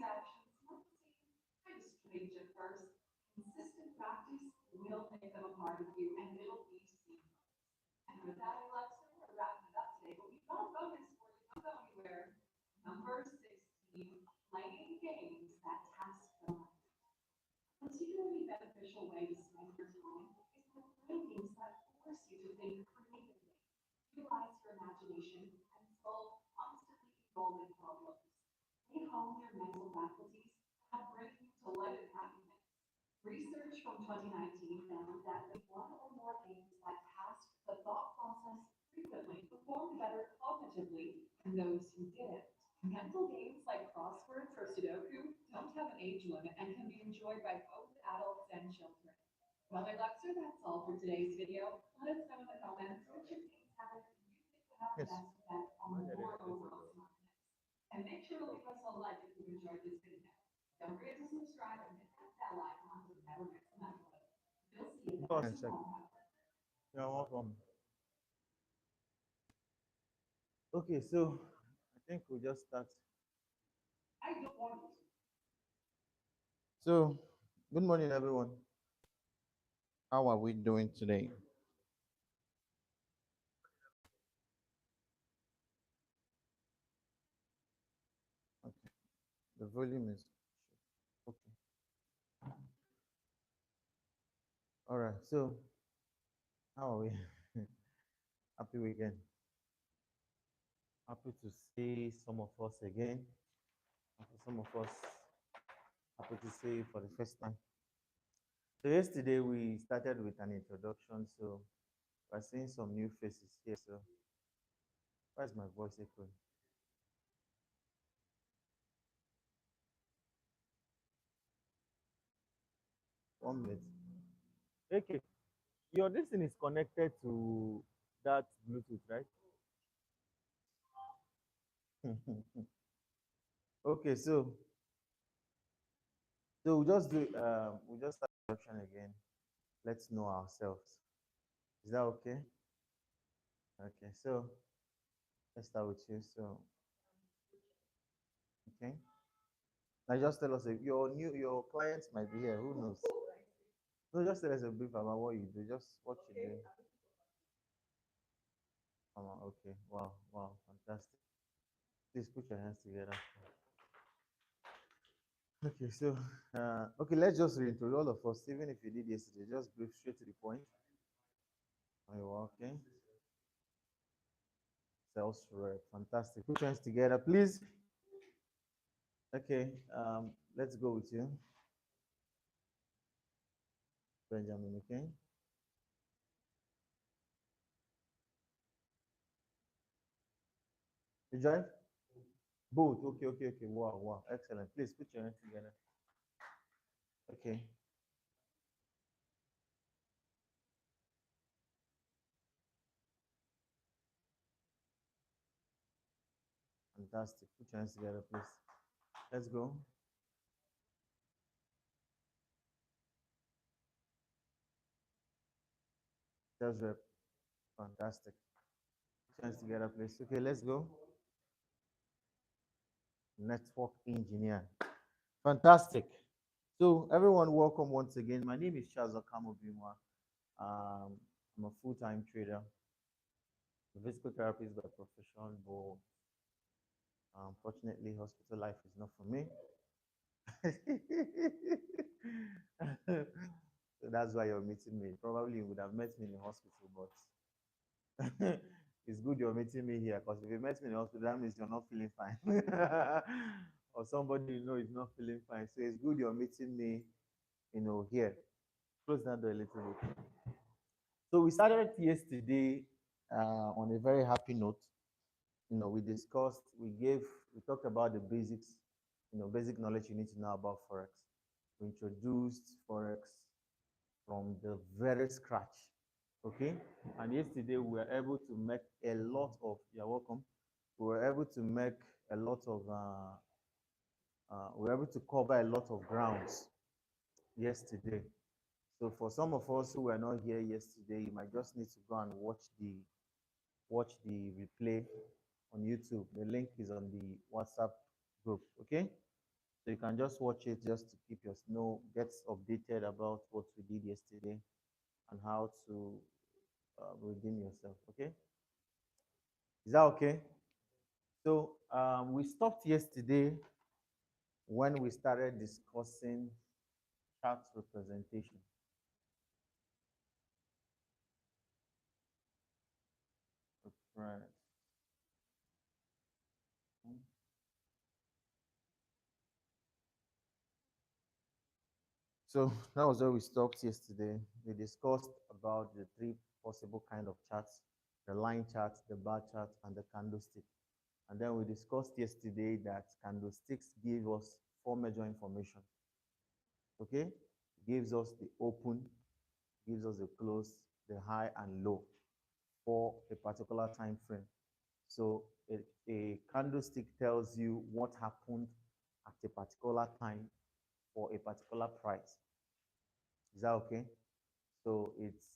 actions might seem kind of strange at first, consistent practice will make them a part of you and it'll be seamless. And with that, Alexa, we're wrapping it up today, but we've got a bonus for you. Don't go anywhere. Number 16, playing games that task the mind. A particularly beneficial way to spend your time is by playing games that force you to think creatively, utilize your imagination, and solve constantly evolving problems. They hone your mental faculties and bring you to light and happiness. Research from 2019 found that the one or more games that tasked the thought process frequently performed better cognitively than those who didn't. Mental games like crosswords or Sudoku don't have an age limit and can be enjoyed by both adults and children. Well, Alexa, that's all for today's video. Let us know in the comments which of these habits you think would have the Yes. best effect on your overall smartness. And make sure to leave us a like if you enjoyed this video. Don't forget to subscribe and hit that bell icon to never miss an upload. We'll see you Hold guys on a second. tomorrow. You're welcome. Okay, so I think we'll just start. I don't want to. So, good morning, everyone. How are we doing today? Okay, the volume is okay. All right, so how are we? Happy weekend. Happy to see some of us again. And for some of us, happy to see you for the first time. So yesterday we started with an introduction, so we're seeing some new faces here. So why is my voice echoing? 1 minute. Okay, your this thing is connected to that Bluetooth, right? Okay, so we'll just start the introduction again. Let's know ourselves. Is that okay? Okay, so let's start with you. So, okay. Now just tell us if your clients might be here. Who knows? No, just tell us a brief about what you do. Just what you do. Okay. Wow. Wow. Fantastic. Please put your hands together. Okay. So, okay. Let's just reintroduce all of us. Even if you did yesterday, just brief straight to the point. Are you okay? Sales rep. Fantastic. Put your hands together, please. Okay. Let's go with you, Benjamin. Okay. You drive? Both. Okay. Okay. Okay. Wow. Wow. Excellent. Please put your hands together. Okay. Fantastic. Put your hands together, please. Let's go. Sales rep. Fantastic. Put your hands together, please. Okay, let's go. Network engineer. Fantastic. So, everyone, welcome once again. My name is Charles Okamobimwa. I'm a full-time trader, a physical therapist by profession, but unfortunately, hospital life is not for me. So that's why you're meeting me. Probably you would have met me in the hospital, but it's good you're meeting me here because if you met me in the hospital, that means you're not feeling fine. Or somebody you know is not feeling fine. So it's good you're meeting me, here. Close that door a little bit. So we started yesterday on a very happy note. We discussed, we talked about the basics, basic knowledge you need to know about Forex. We introduced Forex from the very scratch. Okay. And yesterday we were able to make a lot of, you're welcome. We were able to make a lot of, we were able to cover a lot of grounds yesterday. So for some of us who were not here yesterday, you might just need to go and watch the replay on YouTube. The link is on the WhatsApp group. Okay. So you can just watch it just to keep your get updated about what we did yesterday and how to redeem yourself. Okay, is that okay? So we stopped yesterday when we started discussing chart representation. Right. So that was where we stopped yesterday. We discussed about the three possible kind of charts: the line chart, the bar chart, and the candlestick. And then we discussed yesterday that candlesticks give us four major information. Okay, gives us the open, gives us the close, the high and low for a particular time frame. So a candlestick tells you what happened at a particular time for a particular price. Is that okay? So it's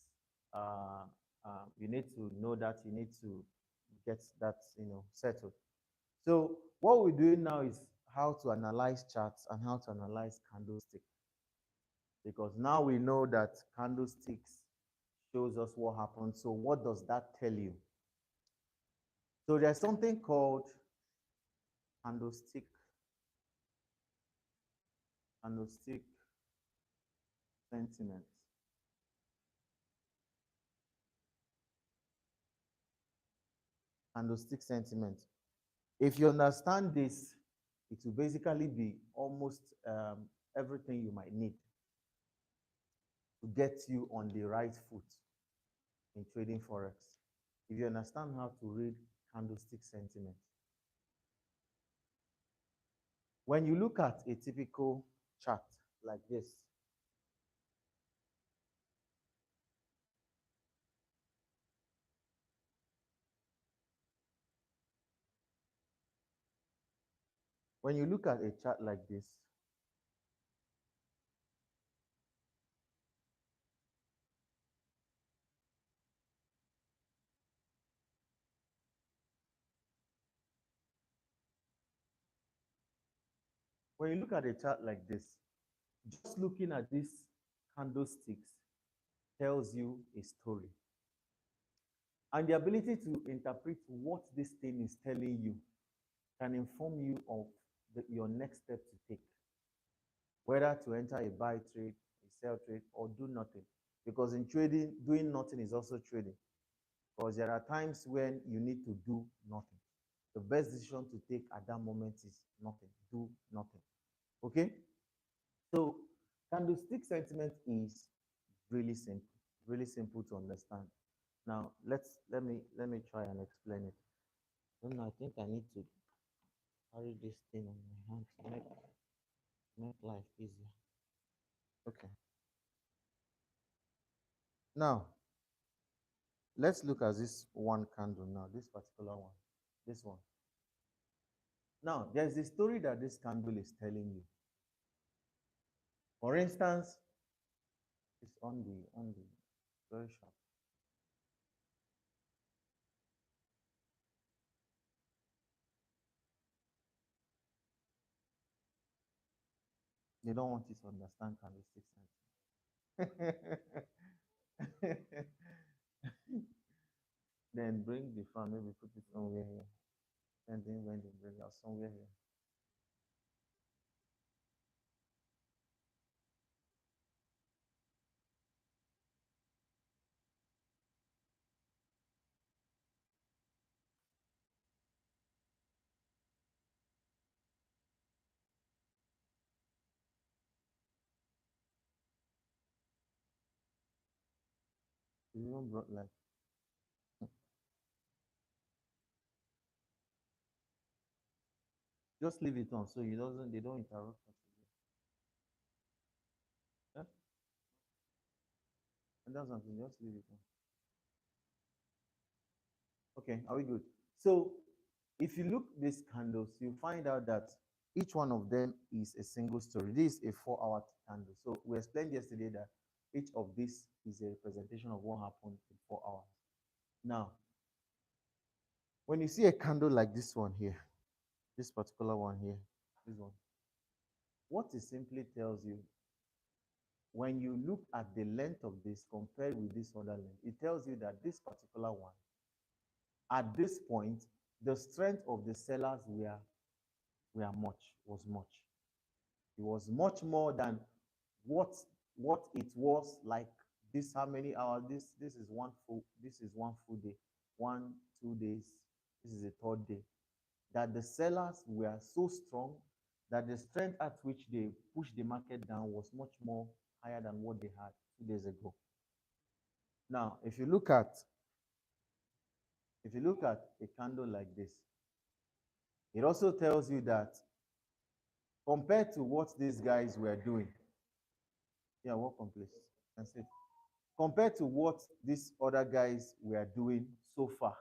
you need to know that, you need to get that settled. So what we're doing now is how to analyze charts and how to analyze candlesticks, because now we know that candlesticks shows us what happened. So what does that tell you? So there's something called candlestick sentiment. Candlestick sentiment. If you understand this, it will basically be almost everything you might need to get you on the right foot in trading Forex. If you understand how to read candlestick sentiment. When you look at a typical chart like this, when you look at a chart like this, when you look at a chart like this, just looking at these candlesticks tells you a story. And the ability to interpret what this thing is telling you can inform you of your next step to take, whether to enter a buy trade, a sell trade, or do nothing. Because in trading, doing nothing is also trading. Because there are times when you need to do nothing. The best decision to take at that moment is nothing. Do nothing. Okay? So candlestick sentiment is really simple to understand. Now let me try and explain it. I think I need to carry this thing on my hand to make life easier. Okay. Now let's look at this one candle now, this particular one. This one. Now there's a story that this candle is telling you. For instance, it's on the very sharp. They don't want you to understand candlestick science. Then bring the fan, maybe put it somewhere here. And then when they bring it somewhere here. It even brought like just leave it on so they don't interrupt us. Yeah? And that's something, just leave it on. Okay, are we good? So if you look these candles, you find out that each one of them is a single story. This is a 4-hour candle. So we explained yesterday that each of these is a representation of what happened in 4 hours. Now, when you see a candle like this one here, this particular one here, this one, what it simply tells you, when you look at the length of this compared with this other length, it tells you that this particular one, at this point, the strength of the sellers was much. It was much more than what it was like this. How many hours? This is one full day, 1 2 days. This is the third day. That the sellers were so strong that the strength at which they pushed the market down was much more higher than what they had 2 days ago. Now, if you look at a candle like this, it also tells you that compared to what these guys were doing, yeah, welcome, please. That's it. Compared to what these other guys were doing so far,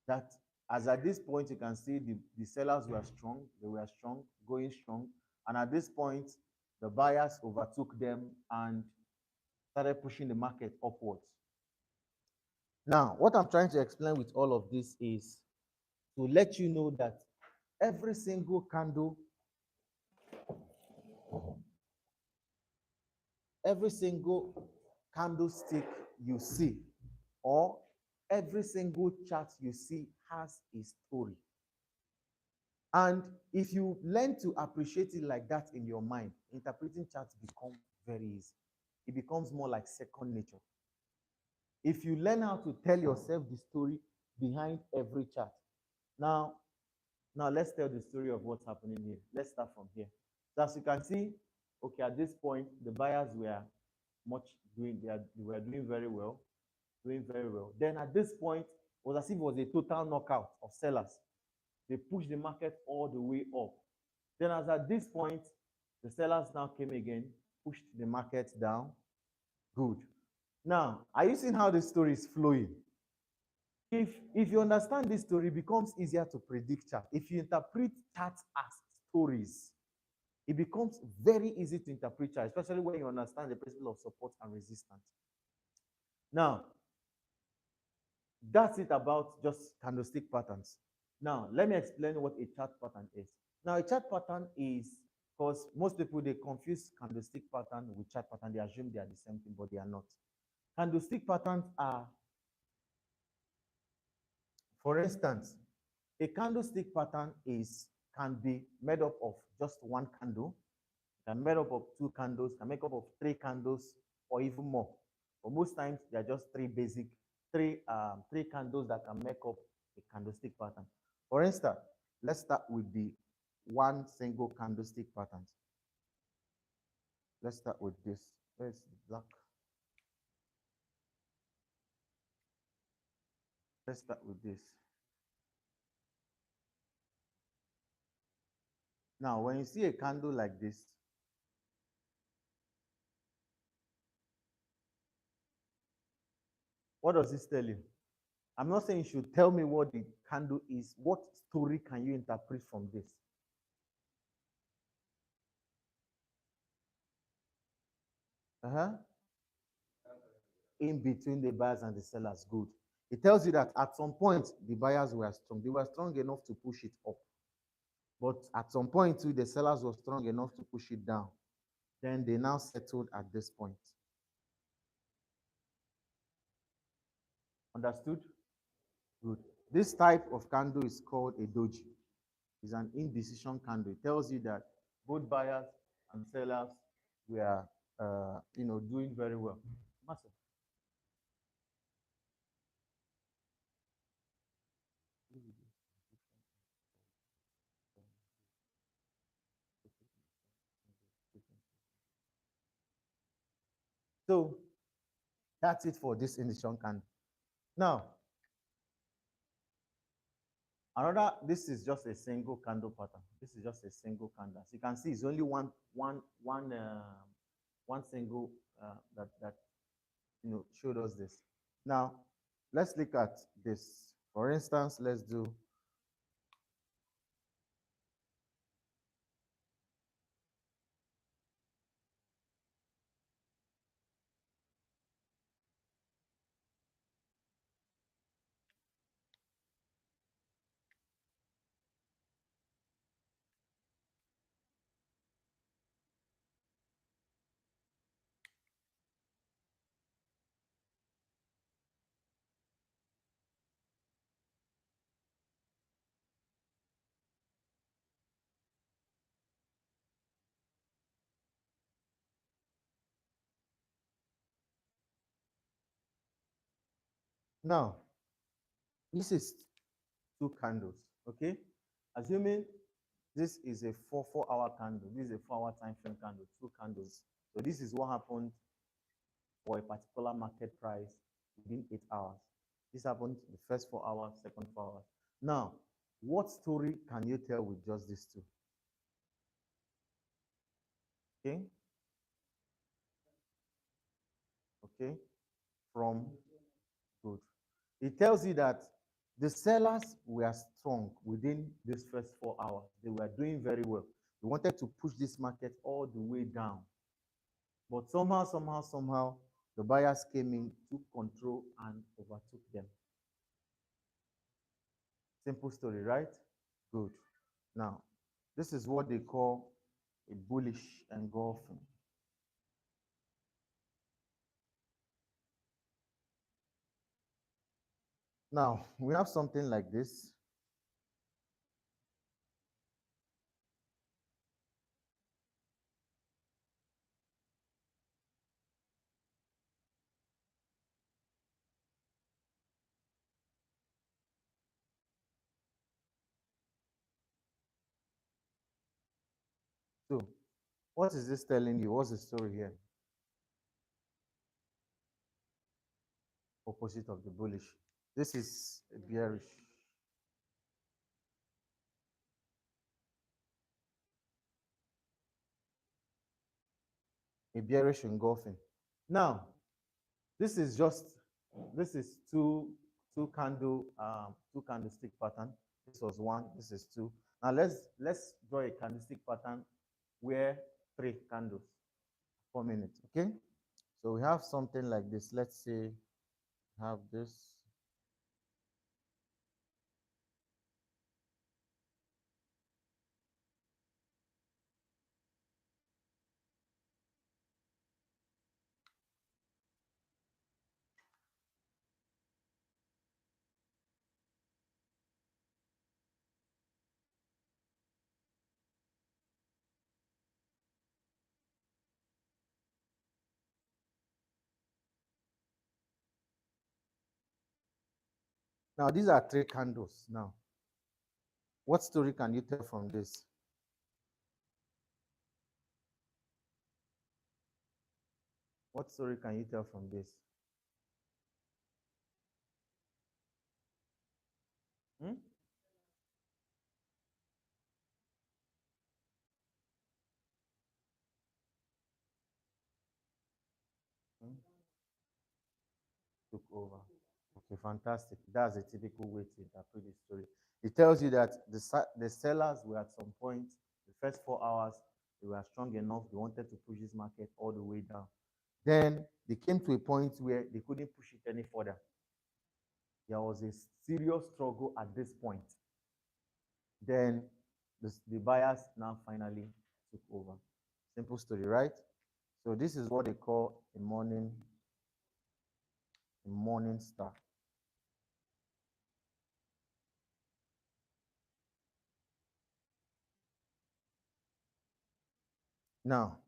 that as at this point, you can see the sellers were strong, they were strong, going strong. And at this point, the buyers overtook them and started pushing the market upwards. Now, what I'm trying to explain with all of this is to let you know that every single candle, every single candlestick you see, or every single chart you see has a story. And if you learn to appreciate it like that in your mind, interpreting charts becomes very easy. It becomes more like second nature. If you learn how to tell yourself the story behind every chart. Now let's tell the story of what's happening here. Let's start from here. So as you can see, okay, at this point, the buyers were they were doing very well, Then at this point, it was as if it was a total knockout of sellers. They pushed the market all the way up. Then as at this point, the sellers now came again, pushed the market down. Good. Now, are you seeing how the story is flowing? If you understand this story, it becomes easier to predict charts. If you interpret charts as stories, it becomes very easy to interpret charts, especially when you understand the principle of support and resistance. Now, that's it about just candlestick patterns. Now, let me explain what a chart pattern is. Now, a chart pattern is, because most people, they confuse candlestick pattern with chart pattern. They assume they are the same thing, but they are not. Candlestick patterns are, for instance, a candlestick pattern can be made up of just one candle, can be made up of two candles, can make up of three candles, or even more. But most times, they are just three candles that can make up a candlestick pattern. For instance, let's start with the one single candlestick pattern. Let's start with this. Where's the black? Let's start with this. Now, when you see a candle like this, what does this tell you? I'm not saying you should tell me what the candle is. What story can you interpret from this? In between the buyers and the sellers. Good. It tells you that at some point, the buyers were strong. They were strong enough to push it up. But at some point, too, the sellers were strong enough to push it down. Then they now settled at this point. Understood? Good. This type of candle is called a doji. It's an indecision candle. It tells you that both buyers and sellers were, doing very well. Massive. So that's it for this indecision candle. Now, this is just a single candle pattern. This is just a single candle. As you can see, it's only one single that showed us this. Now, let's look at this. For instance, let's do Now, this is two candles, okay? Assuming this is a 4 hour candle, this is a 4 hour time frame candle, two candles. So this is what happened for a particular market price within 8 hours. This happened the first 4 hours, second 4 hours. Now, what story can you tell with just these two? Okay? Okay? From good. It tells you that the sellers were strong within this first 4 hours. They were doing very well. They wanted to push this market all the way down. But somehow, the buyers came in, took control, and overtook them. Simple story, right? Good. Now, this is what they call a bullish engulfing. Now, we have something like this. So, what is this telling you? What's the story here? Opposite of the bullish. This is a bearish. A bearish engulfing. Now, this is two candlestick pattern. This was one, this is two. Now let's draw a candlestick pattern where three candles per minute. Okay, so we have something like this. Let's say we have this. Now these are three candles. Now, what story can you tell from this? What story can you tell from this? Hmm? Hmm? Took over. Okay, fantastic. That's a typical way to interpret the story. It tells you that the sellers were at some point, the first 4 hours, they were strong enough. They wanted to push this market all the way down. Then they came to a point where they couldn't push it any further. There was a serious struggle at this point. Then the buyers now finally took over. Simple story, right? So this is what they call a morning star. Now,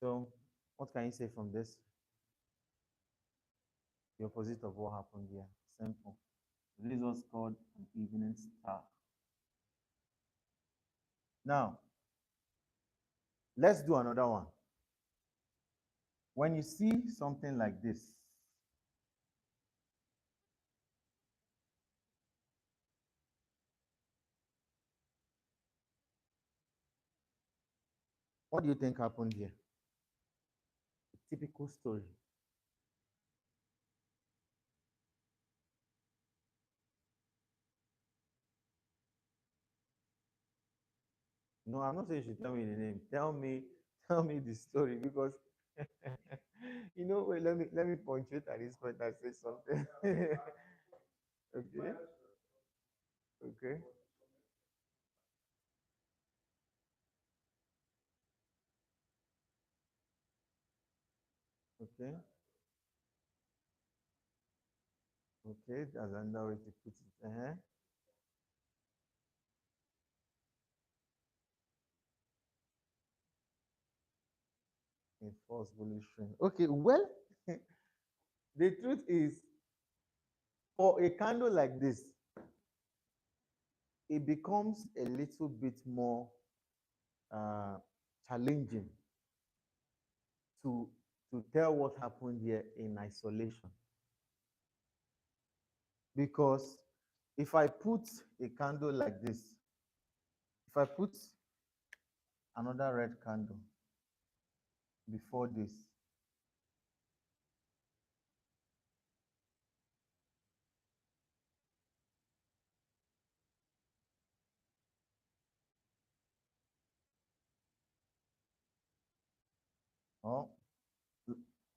so what can you say from this? The opposite of what happened here. Simple. This is what's called an evening star. Now, let's do another one. When you see something like this, what do you think happened here? A typical story. No, I'm not saying you should tell me the name. Tell me the story because wait, let me punctuate at this point and say something. Okay. Okay. Okay. Okay, that's another way to put it. A false bullish trend. Okay, well, the truth is, for a candle like this, it becomes a little bit more uh, challenging to tell what happened here in isolation. Because if I put a candle like this, if I put another red candle before this, or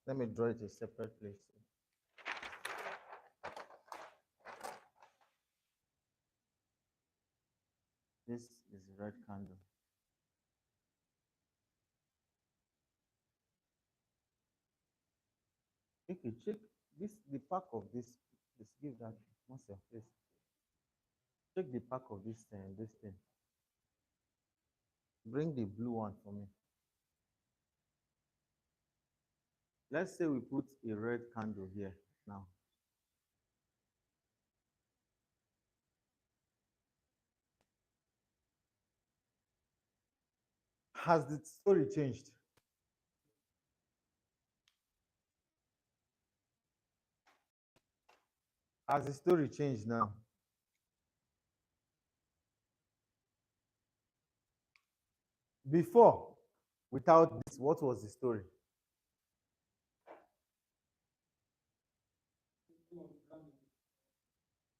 let me draw it a separate place. This is a red candle. Okay, check this, the pack of this. Let's give that myself. Yes. Check the pack of this thing. Bring the blue one for me. Let's say we put a red candle here now. Has the story changed? Has the story changed now? Before, without this, what was the story?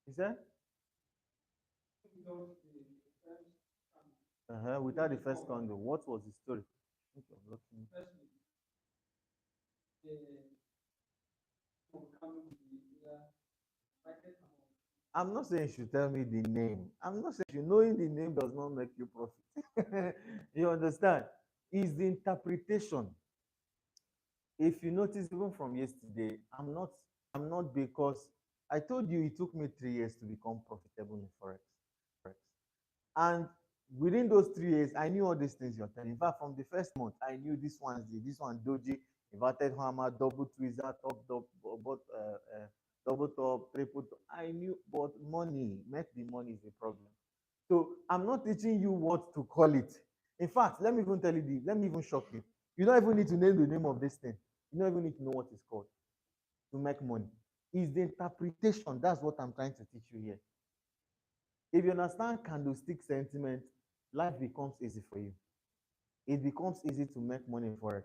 Is that? Without the first candle, what was the story? I'm not saying you should tell me the name. I'm not saying knowing the name does not make you profit. You understand? It's the interpretation. If you notice, even from yesterday, I'm not because I told you it took me 3 years to become profitable in Forex. And within those 3 years, I knew all these things you're telling. In fact, from the first month, I knew this one doji, inverted hammer, double tweezer, double top, triple top. I knew, but money, make the money is a problem. So I'm not teaching you what to call it. In fact, let me even tell you this, let me even shock you. You don't even need to name the name of this thing. You don't even need to know what it's called to make money. It's the interpretation. That's what I'm trying to teach you here. If you understand candlestick sentiment, life becomes easy for you. It becomes easy to make money for it.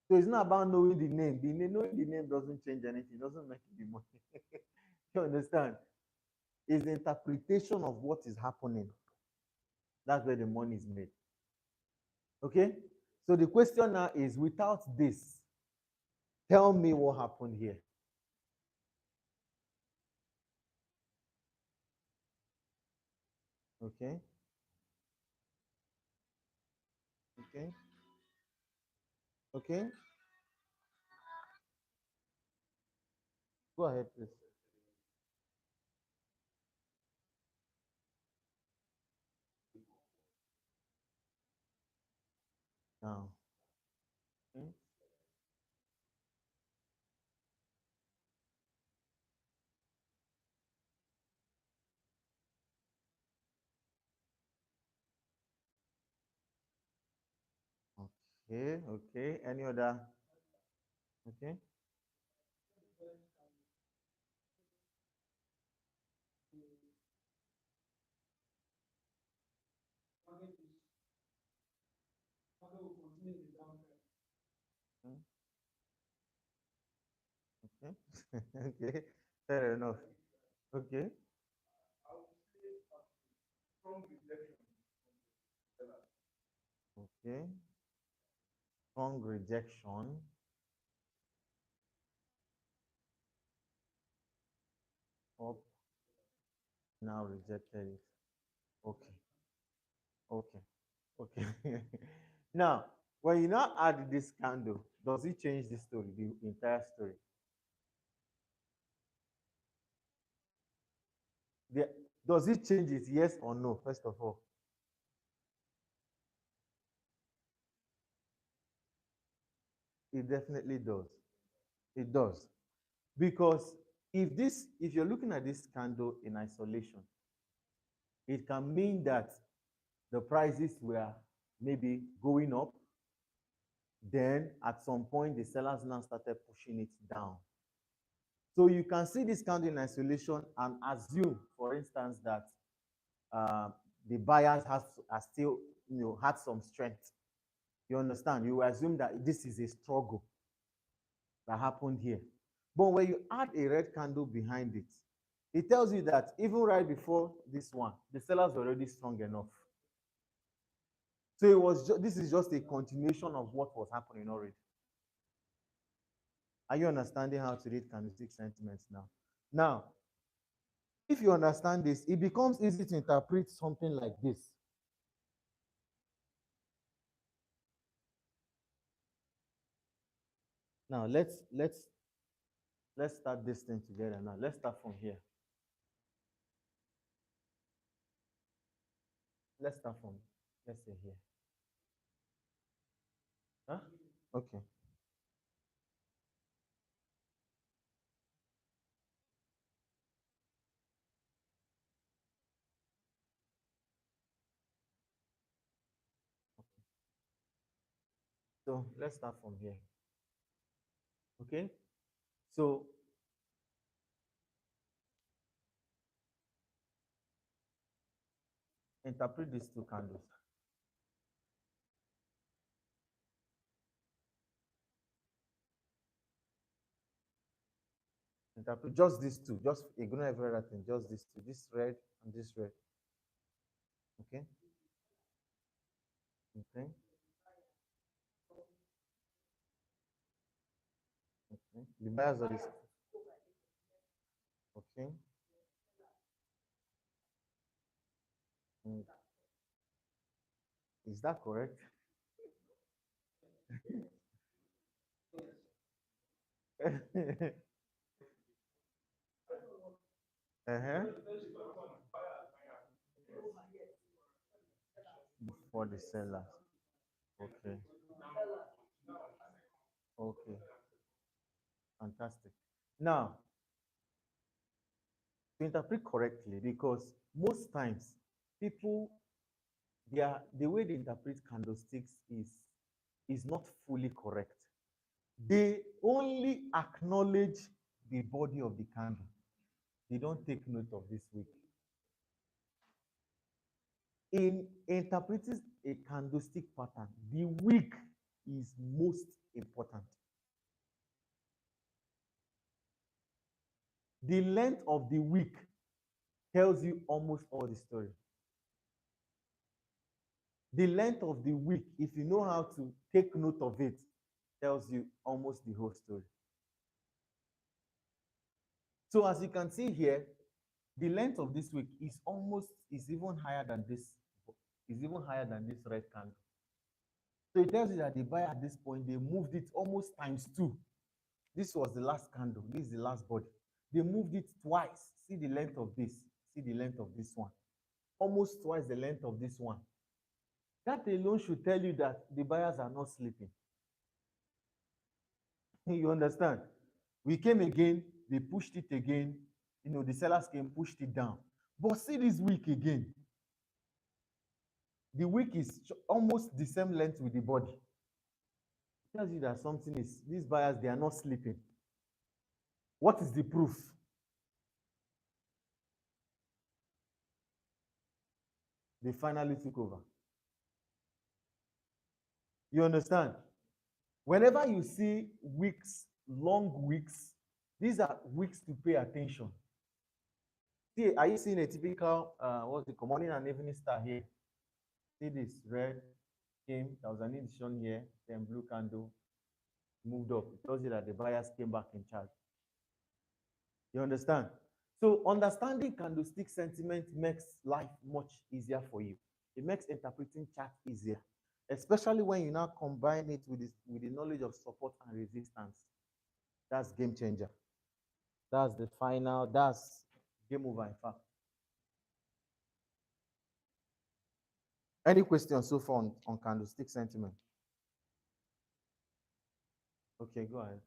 So it's not about knowing the name. Knowing the name doesn't change anything. It doesn't make you the money. You understand? It's the interpretation of what is happening. That's where the money is made. Okay? So the question now is, without this, tell me what happened here. Okay? Okay? Okay? Go ahead, please. Now. Okay? Okay, okay. Any other? Okay. Mm, okay. Okay. Fair enough. Okay. Okay. Strong rejection. Up. Now rejected it. Okay. Okay. Okay. Now, When you now add this candle, does it change the story, the entire story? Does it change it, yes or no, first of all? It definitely does. It does. Because if you're looking at this candle in isolation, it can mean that the prices were maybe going up. Then at some point, the sellers now started pushing it down. So you can see this candle in isolation and assume, for instance, that uh, the buyers are still, had some strength. You understand? You assume that this is a struggle that happened here. But when you add a red candle behind it, it tells you that even right before this one, the sellers were already strong enough. So this is just a continuation of what was happening already. Are you understanding how to read candlestick sentiments now? Now, if you understand this, it becomes easy to interpret something like this. Now let's start this thing together now. Let's start from here. Let's start from, let's say here. Huh? Okay. So let's start from here. Okay. So interpret these two candles. Interpret just these two. Just ignore every other thing. Just these two. This red and this red. Okay. Okay. Okay. The buyers of this. Okay. Mm. Is that correct? Uh-huh. For the sellers. Okay. Okay. Fantastic. Now, to interpret correctly, because most times people, the way they interpret candlesticks is not fully correct. They only acknowledge the body of the candle. They don't take note of this wick. In interpreting a candlestick pattern, the wick is most important. The length of the wick tells you almost all the story. The length of the wick, if you know how to take note of it, tells you almost the whole story. So as you can see here, the length of this wick is even higher than this, red candle. So it tells you that the buyer at this point, they moved it almost times 2. This was the last candle. This is the last body. They moved it twice. See the length of this. See the length of this one. Almost twice the length of this one. That alone should tell you that the buyers are not sleeping. You understand? We came again, they pushed it again. The sellers came, pushed it down. But see this wick again. The wick is almost the same length with the body. It tells you that something is, these buyers, they are not sleeping. What is the proof? They finally took over. You understand? Whenever you see wicks, long wicks, these are wicks to pay attention. See, are you seeing a typical, what's it, morning and evening star here? See this, red came, there was an indecision here, then blue candle moved up. It tells you that the buyers came back in charge. You understand? So understanding candlestick sentiment makes life much easier for you. It makes interpreting chart easier. especially when you now combine it with the knowledge of support and resistance. That's game changer. That's the final, that's game over, in fact. Any questions so far on candlestick sentiment? Okay, go ahead.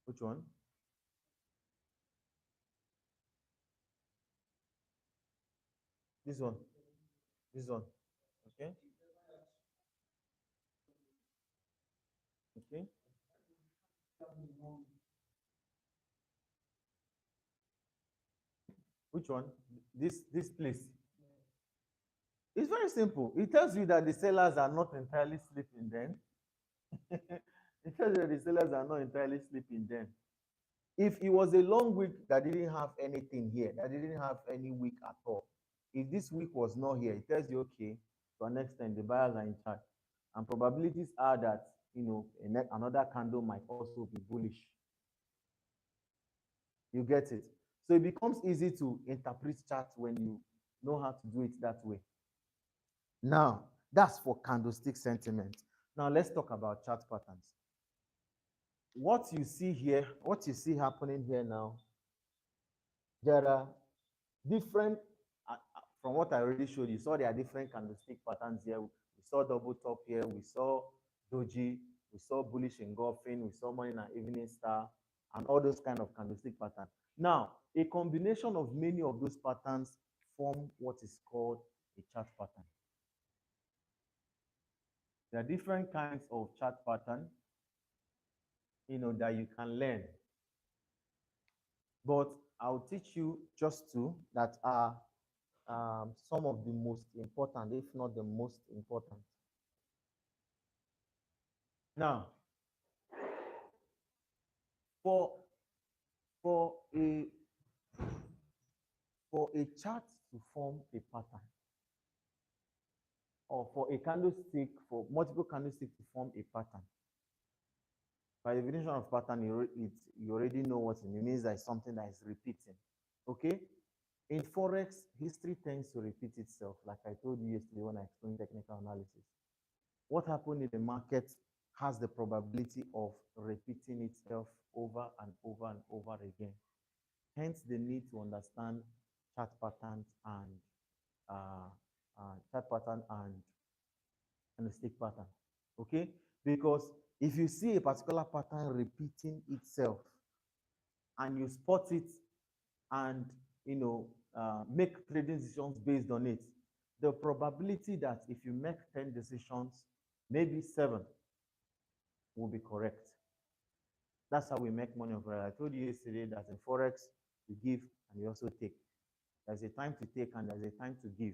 Which one? This one. This one. Okay. Okay. Which one? This place. It's very simple. It tells you that the sellers are not entirely sleeping then. It tells you that the sellers are not entirely sleeping then. If it was a long week that didn't have anything here, that didn't have any week at all, if this week was not here, it tells you, okay, to an extent, the buyers are in charge. And probabilities are that, another candle might also be bullish. You get it? So it becomes easy to interpret charts when you know how to do it that way. Now, that's for candlestick sentiment. Now, let's talk about chart patterns. What you see here, what you see happening here now, there are different, from what I already showed you, saw there are different candlestick patterns here. We saw double top here, we saw doji, we saw bullish engulfing, we saw morning and evening star, and all those kind of candlestick patterns. Now, a combination of many of those patterns form what is called a chart pattern. There are different kinds of chart pattern, that you can learn. But I'll teach you just two that are some of the most important, if not the most important. Now, for a chart to form a pattern, or for a candlestick, for multiple candlesticks to form a pattern, by definition of pattern, you already know what it means. That is something that is repeating. Okay? In Forex, history tends to repeat itself, like I told you yesterday when I explained technical analysis. What happened in the market has the probability of repeating itself over and over and over again. Hence, the need to understand chart patterns and candlestick pattern. Okay? Because if you see a particular pattern repeating itself and you spot it and make trading decisions based on it, the probability that if you make 10 decisions, maybe 7 will be correct. That's how we make money on Forex. I told you yesterday that in Forex, you give and you also take. There's a time to take and there's a time to give.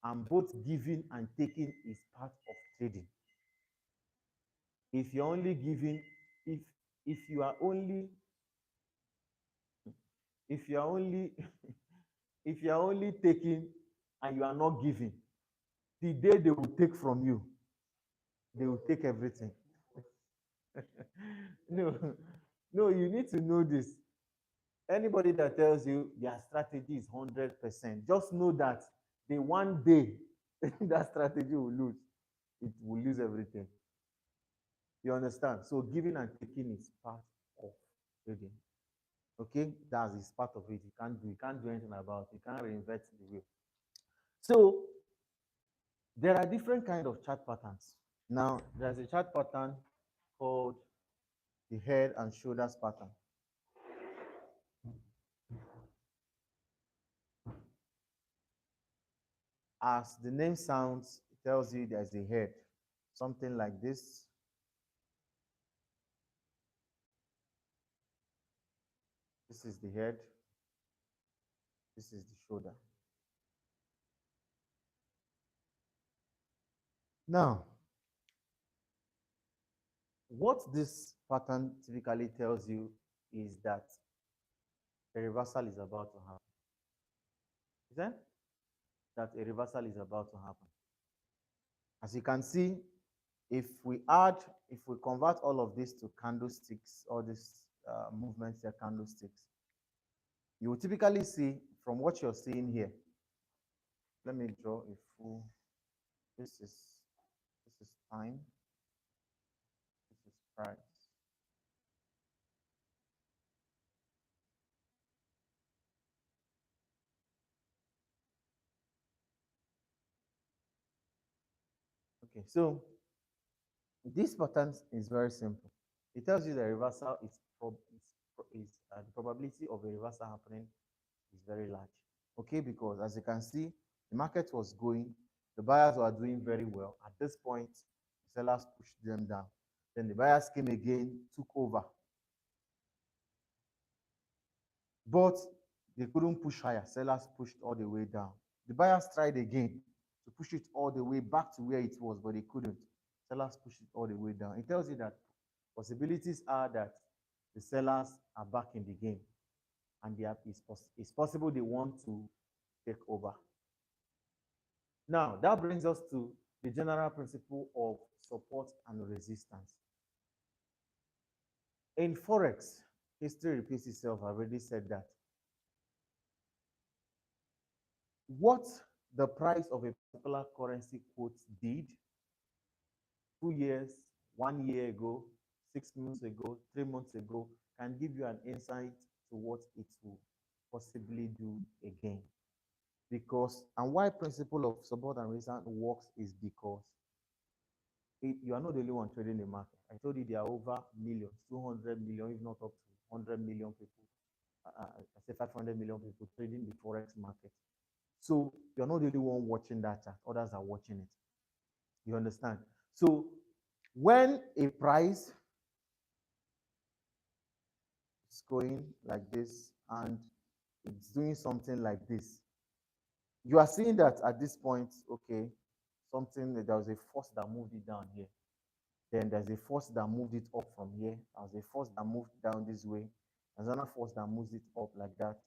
And both giving and taking is part of trading. If you're only giving, if you are only if you are only taking and you are not giving, the day they will take from you, they will take everything. No, you need to know this. Anybody that tells you their strategy is 100%, just know that the one day that strategy will lose, it will lose everything. You understand? So giving and taking is part of trading. Okay, that is part of it. You can't do anything about it. You can't reinvent the wheel. So there are different kinds of chart patterns. Now, there's a chart pattern called the head and shoulders pattern. As the name sounds, it tells you there's a head, something like this. This is the head. This is the shoulder. Now, what this pattern typically tells you is that a reversal is about to happen. Is that a reversal is about to happen? As you can see, if we convert all of this to candlesticks, all these movements are candlesticks, you will typically see from what you're seeing here let me draw a full. This is time. This is price. Okay, so this pattern is very simple. It tells you the reversal the probability of a reversal happening is very large. Okay, because as you can see, the market was going, the buyers were doing very well. At this point, the sellers pushed them down. Then the buyers came again, took over. But they couldn't push higher. Sellers pushed all the way down. The buyers tried again to push it all the way back to where it was, but they couldn't. Sellers pushed it all the way down. It tells you that possibilities are that the sellers are back in the game, and it's possible they want to take over. Now, that brings us to the general principle of support and resistance. In Forex, history repeats itself. I already said that. What the price of a particular currency quote did 2 years, 1 year ago, 6 months ago, 3 months ago, can give you an insight to what it will possibly do again. Because, and why principle of support and resistance works is because you are not the only one trading the market. I told you there are over millions, 200 million, if not up to 100 million people, I say 500 million people trading the Forex market. So you're not the only one watching that chart, others are watching it. You understand? So when a price is going like this and it's doing something like this, you are seeing that at this point, okay, there was a force that moved it down here. Then there's a force that moved it up from here. There's a force that moved down this way. There's another force that moves it up like that.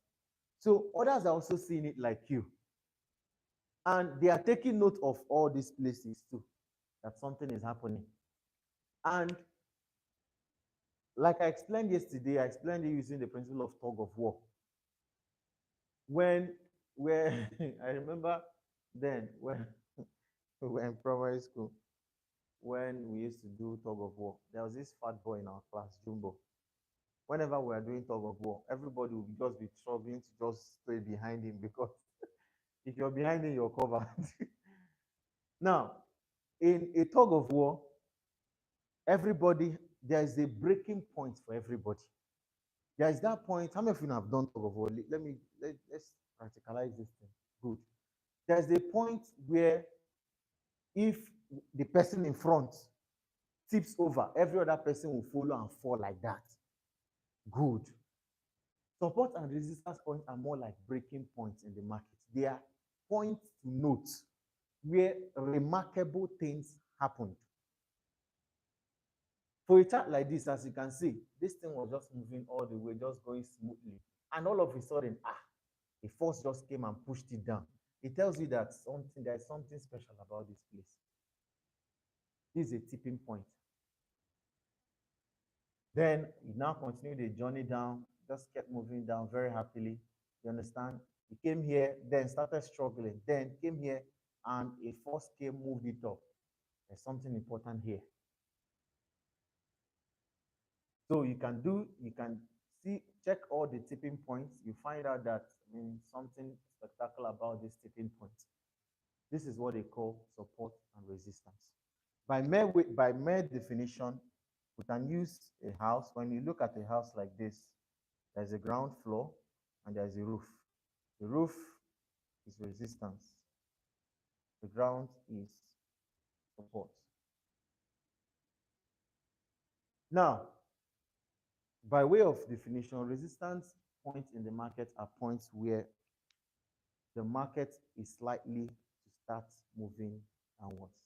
So others are also seeing it like you. And they are taking note of all these places too, that something is happening. And like I explained yesterday, I explained it using the principle of tug of war. Where I remember then when we were in primary school, when we used to do tug of war, there was this fat boy in our class, Jumbo. Whenever we are doing tug of war, everybody will just be struggling to just stay behind him, because if you're behind him, you're covered. Now, in a tug of war, there is a breaking point for everybody. There is that point. How many of you have done tug of war? Let's practicalize this thing. Good. There's a point where if the person in front tips over, every other person will follow and fall like that. Good. Support and resistance points are more like breaking points in the market. They are points to note where remarkable things happened. For a chart like this, as you can see, this thing was just moving all the way, just going smoothly. And all of a sudden, a force just came and pushed it down. It tells you that there is something special about this place. This is a tipping point. Then you now continue the journey down, just kept moving down very happily. You understand? He came here, then started struggling, then came here, and a force came, moved it up. There's something important here. So you can see, check all the tipping points. You find out that something spectacular about this tipping point. This is what they call support and resistance. By mere definition, we can use a house. When you look at a house like this, there's a ground floor and there's a roof. The roof is resistance. The ground is support. Now, by way of definition, resistance points in the market are points where the market is likely to start moving downwards.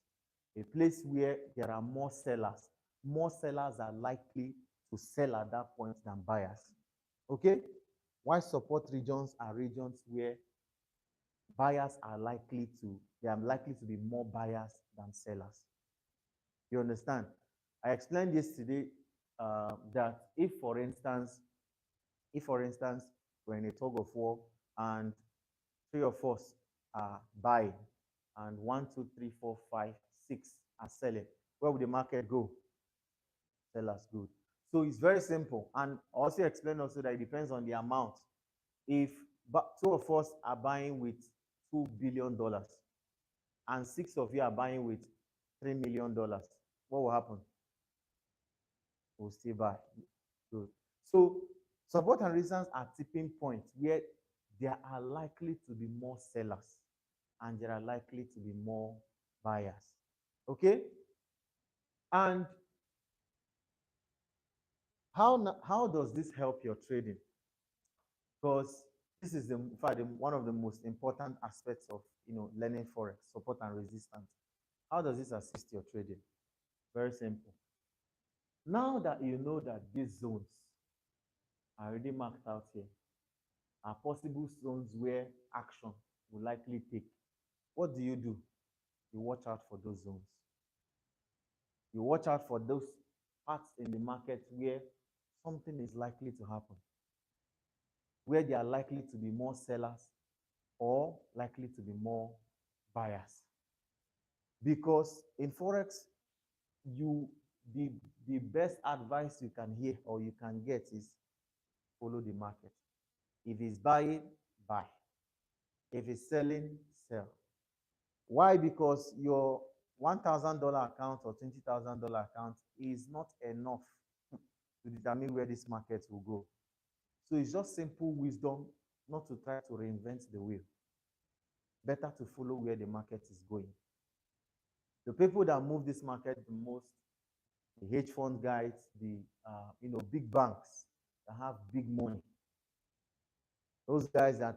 A place where there are more sellers. More sellers are likely to sell at that point than buyers. Okay? Why support regions are regions where there are likely to be more buyers than sellers. You understand? I explained yesterday that if, for instance, we're in a tug of war and 3 of us are buying and 1, 2, 3, 4, 5, 6 are selling, where will the market go? Sellers. Good. So it's very simple. And also explain also that it depends on the amount. If two of us are buying with $2 billion and 6 of you are buying with $3 million, what will happen? We'll still buy. Good. So support and resistance are tipping points where there are likely to be more sellers and there are likely to be more buyers. Okay? And how does this help your trading? Because this is in fact one of the most important aspects of learning forex, support and resistance. How does this assist your trading? Very simple. Now that you know that these zones are already marked out here, are possible zones where action will likely take, what do? You watch out for those zones. You watch out for those parts in the market where something is likely to happen, where there are likely to be more sellers or likely to be more buyers. Because in forex, the best advice you can hear or you can get is follow the market. If it's buying, buy. If it's selling, sell. Why? Because your $1,000 account or $20,000 account is not enough to determine where this market will go. So it's just simple wisdom not to try to reinvent the wheel. Better to follow where the market is going. The people that move this market the most, the hedge fund guys, the big banks that have big money. Those guys are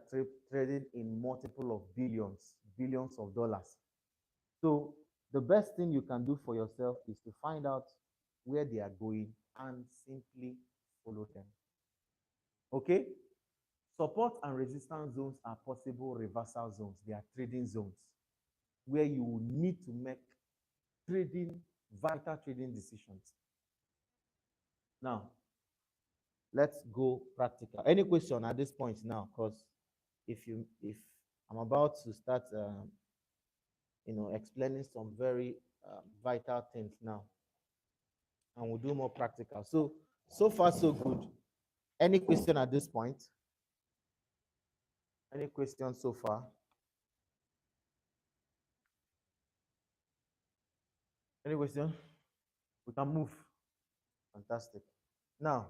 trading in multiple of billions of dollars. So the best thing you can do for yourself is to find out where they are going and simply follow them. Okay? Support and resistance zones are possible reversal zones. They are trading zones where you will need to make vital trading decisions. Now, let's go practical. Any question at this point now? Because if I'm about to start, explaining some very vital things now, and we'll do more practical. So far so good. Any question at this point? Any questions so far? Any question? We can move. Fantastic. Now,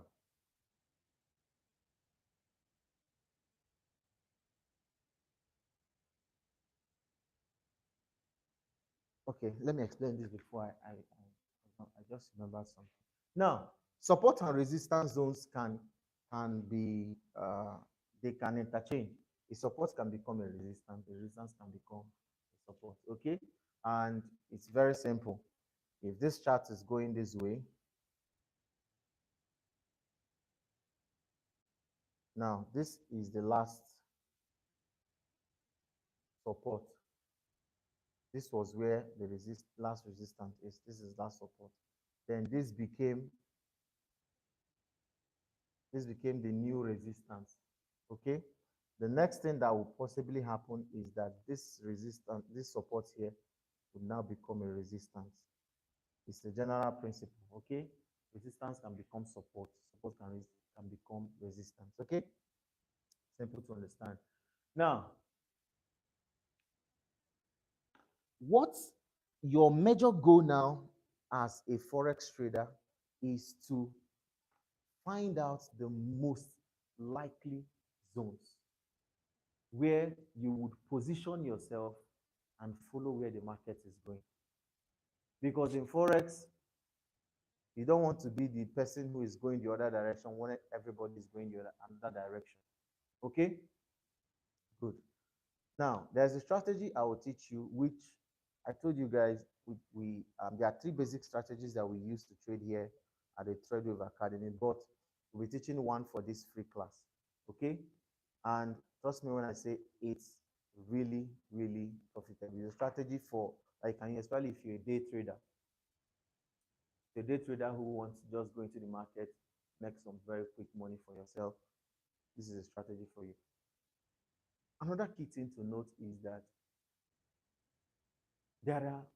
okay, let me explain this before I just remembered something. Now, support and resistance zones can be they can interchange. A support can become a resistance can become a support. Okay, and it's very simple. If this chart is going this way, now this is the last support. This was where the last resistance is. This is last support. Then this became the new resistance. Okay. The next thing that will possibly happen is that this support here will now become a resistance. It's the general principle. Okay. Resistance can become support. Support can become resistance. Okay. Simple to understand. Now, what's your major goal now as a forex trader is to find out the most likely zones where you would position yourself and follow where the market is going. Because in forex, you don't want to be the person who is going the other direction when everybody is going the other direction. Okay? Good. Now, there's a strategy I will teach you, which I told you guys there are 3 basic strategies that we use to trade here at the Tradewave Academy, but we'll be teaching one for this free class. Okay? And trust me when I say it's really, really profitable. It's a strategy for, like, especially if you're a day trader. A day trader who wants to just go into the market, make some very quick money for yourself. This is a strategy for you. another key thing to note is that there are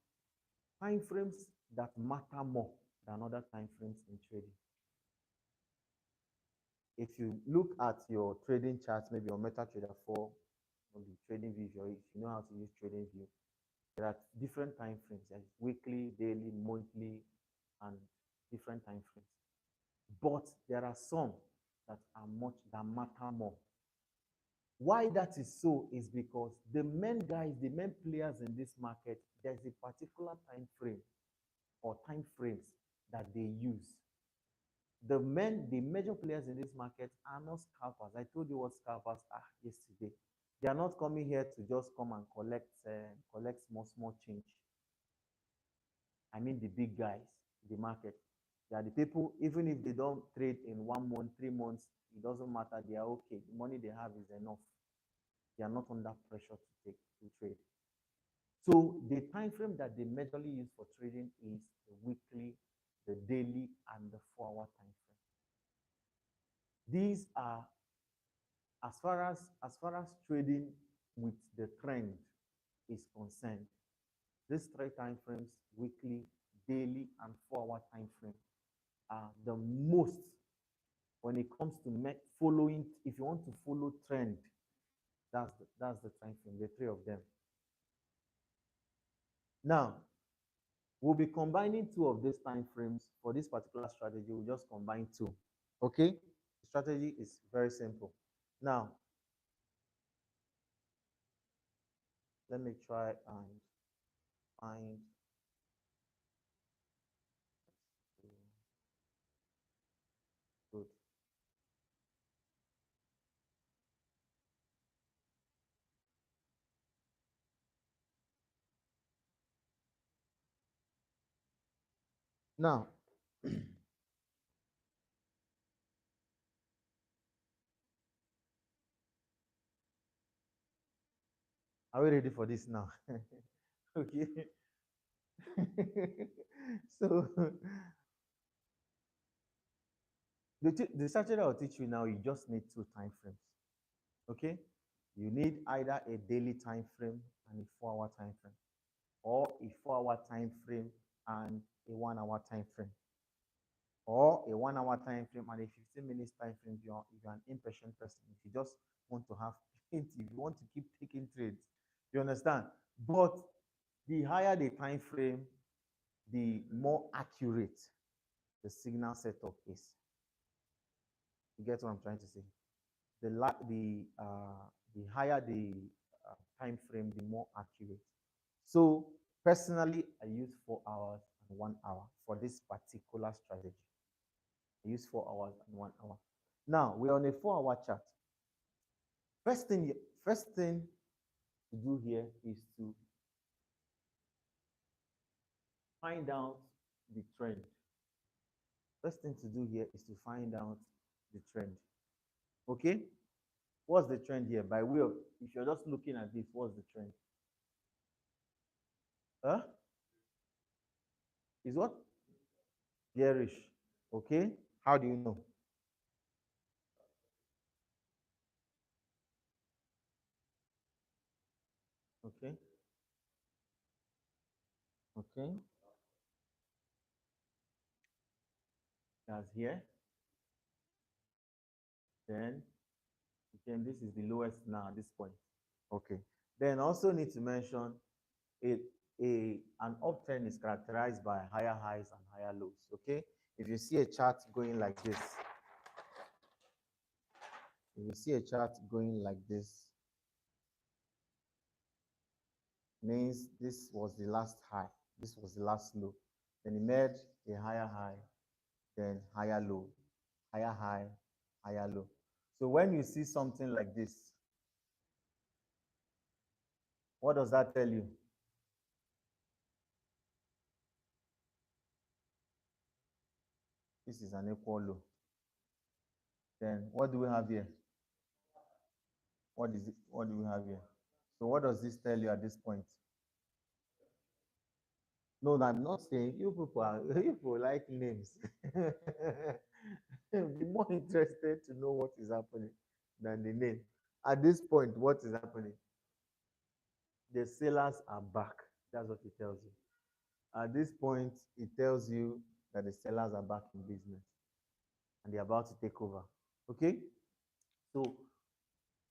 time frames that matter more than other time frames in trading. If you look at your trading charts, maybe on MetaTrader 4, on the trading view, if you know how to use trading view, there are different time frames, like weekly, daily, monthly, and different time frames. But there are some that matter more. Why that is so is because the main players in this market, there's a particular time frame or time frames that they use. The major players in this market are not scalpers. I told you what scalpers are yesterday. They are not coming here to just come and collect small change. I mean the big guys, the market. They are the people, even if they don't trade in 1 month, 3 months, it doesn't matter. They are okay. The money they have is enough. They are not under pressure to trade. So the time frame that they majorly use for trading is the weekly, the daily, and the 4-hour time frame. These are, as far as trading with the trend is concerned, these 3 time frames, weekly, daily, and 4-hour time frame, are the most when it comes to following. If you want to follow trend, that's the time frame, the 3 of them. Now, we'll be combining 2 of these time frames for this particular strategy. We'll just combine 2. Okay? The strategy is very simple. Now, let me try and find good. Now, are we ready for this now? Okay. So, the strategy I'll teach you now, you just need 2 time frames. Okay? You need either a daily time frame and a 4-hour time frame, or a 4-hour time frame and a 1-hour time frame, or a 1-hour time frame and a 15 minutes time frame. If you're an impatient person, if you just want to have if you want to keep taking trades, you understand? But the higher the time frame, the more accurate the signal setup is. You get what I'm trying to say? The higher the time frame, the more accurate. So personally, I use 4 hours and 1 hour for this particular strategy. I use 4 hours and 1 hour. Now we're on a 4-hour chart. First thing to do here is to find out the trend. First thing to do here is to find out the trend. Okay? What's the trend here? By way of, if you're just looking at this, what's the trend? Huh? Is what? Bearish. Okay? How do you know? Okay? Okay? That's here. Then this is the lowest now at this point. Okay. Then also need to mention an uptrend is characterized by higher highs and higher lows. Okay. If you see a chart going like this, means this was the last high, this was the last low. Then it made a higher high, then higher low, higher high, higher low. So when you see something like this, what does that tell you? This is an equal low. Then what do we have here? What is it? What do we have here? So what does this tell you at this point? No, I'm not saying you people like names. Be more interested to know what is happening than the name. At this point, what is happening? The sellers are back. That's what it tells you. At this point, it tells you that the sellers are back in business and they're about to take over. Okay? So,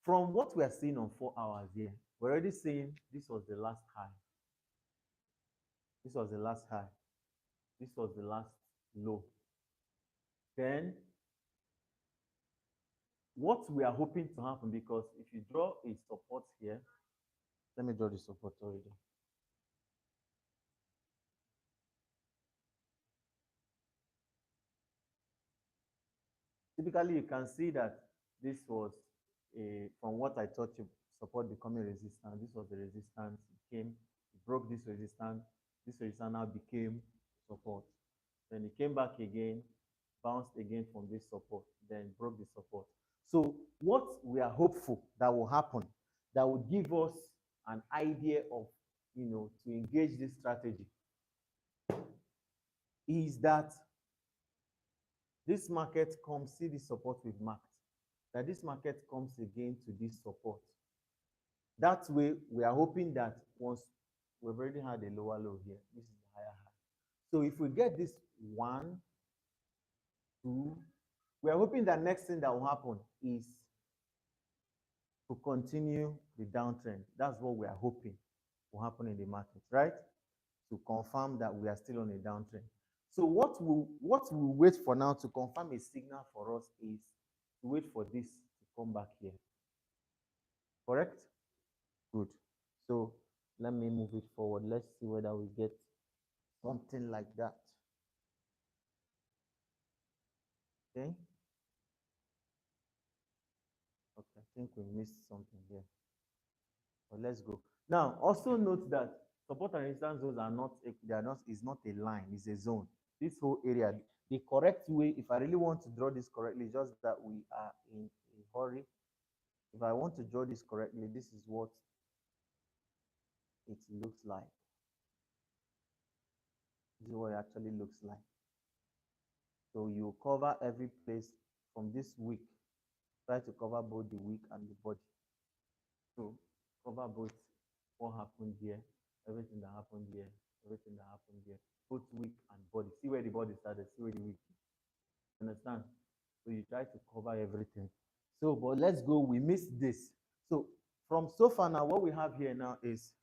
from what we are seeing on 4 hours here, we're already seeing this was the last high. This was the last high. This was the last low. Then, what we are hoping to happen, because if you draw a support here, let me draw the support already. Typically, you can see that this was from what I thought you support becoming resistance. This was the resistance. It came, it broke this resistance. This resistance now became support. Then it came back again, bounced again from this support, then broke the support. So what we are hopeful that will happen, that will give us an idea of, to engage this strategy, is that this market comes, see the support we've marked, that this market comes again to this support. That way, we are hoping that once we've already had a lower low here, this is the higher high. So if we get this 1, 2, we are hoping that next thing that will happen is to continue the downtrend. That's what we are hoping will happen in the market, right? To confirm that we are still on a downtrend. So what we wait for now to confirm a signal for us is to wait for this to come back here. Correct? Good. So let me move it forward. Let's see whether we get something like that. Okay. Okay, I think we missed something here. But let's go. Now, also note that support and resistance zones are not, is not a line, it's a zone. This whole area, the correct way, if I really want to draw this correctly, just that we are in a hurry. If I want to draw this correctly, this is what it looks like. This is what it actually looks like. So you cover every place from this week. Try to cover both the week and the body. So cover both what happened here, everything that happened here, everything that happened here, both week and body. See where the body started, see where the week. Understand? So you try to cover everything. So, but let's go. We missed this. So from so far now, what we have here now is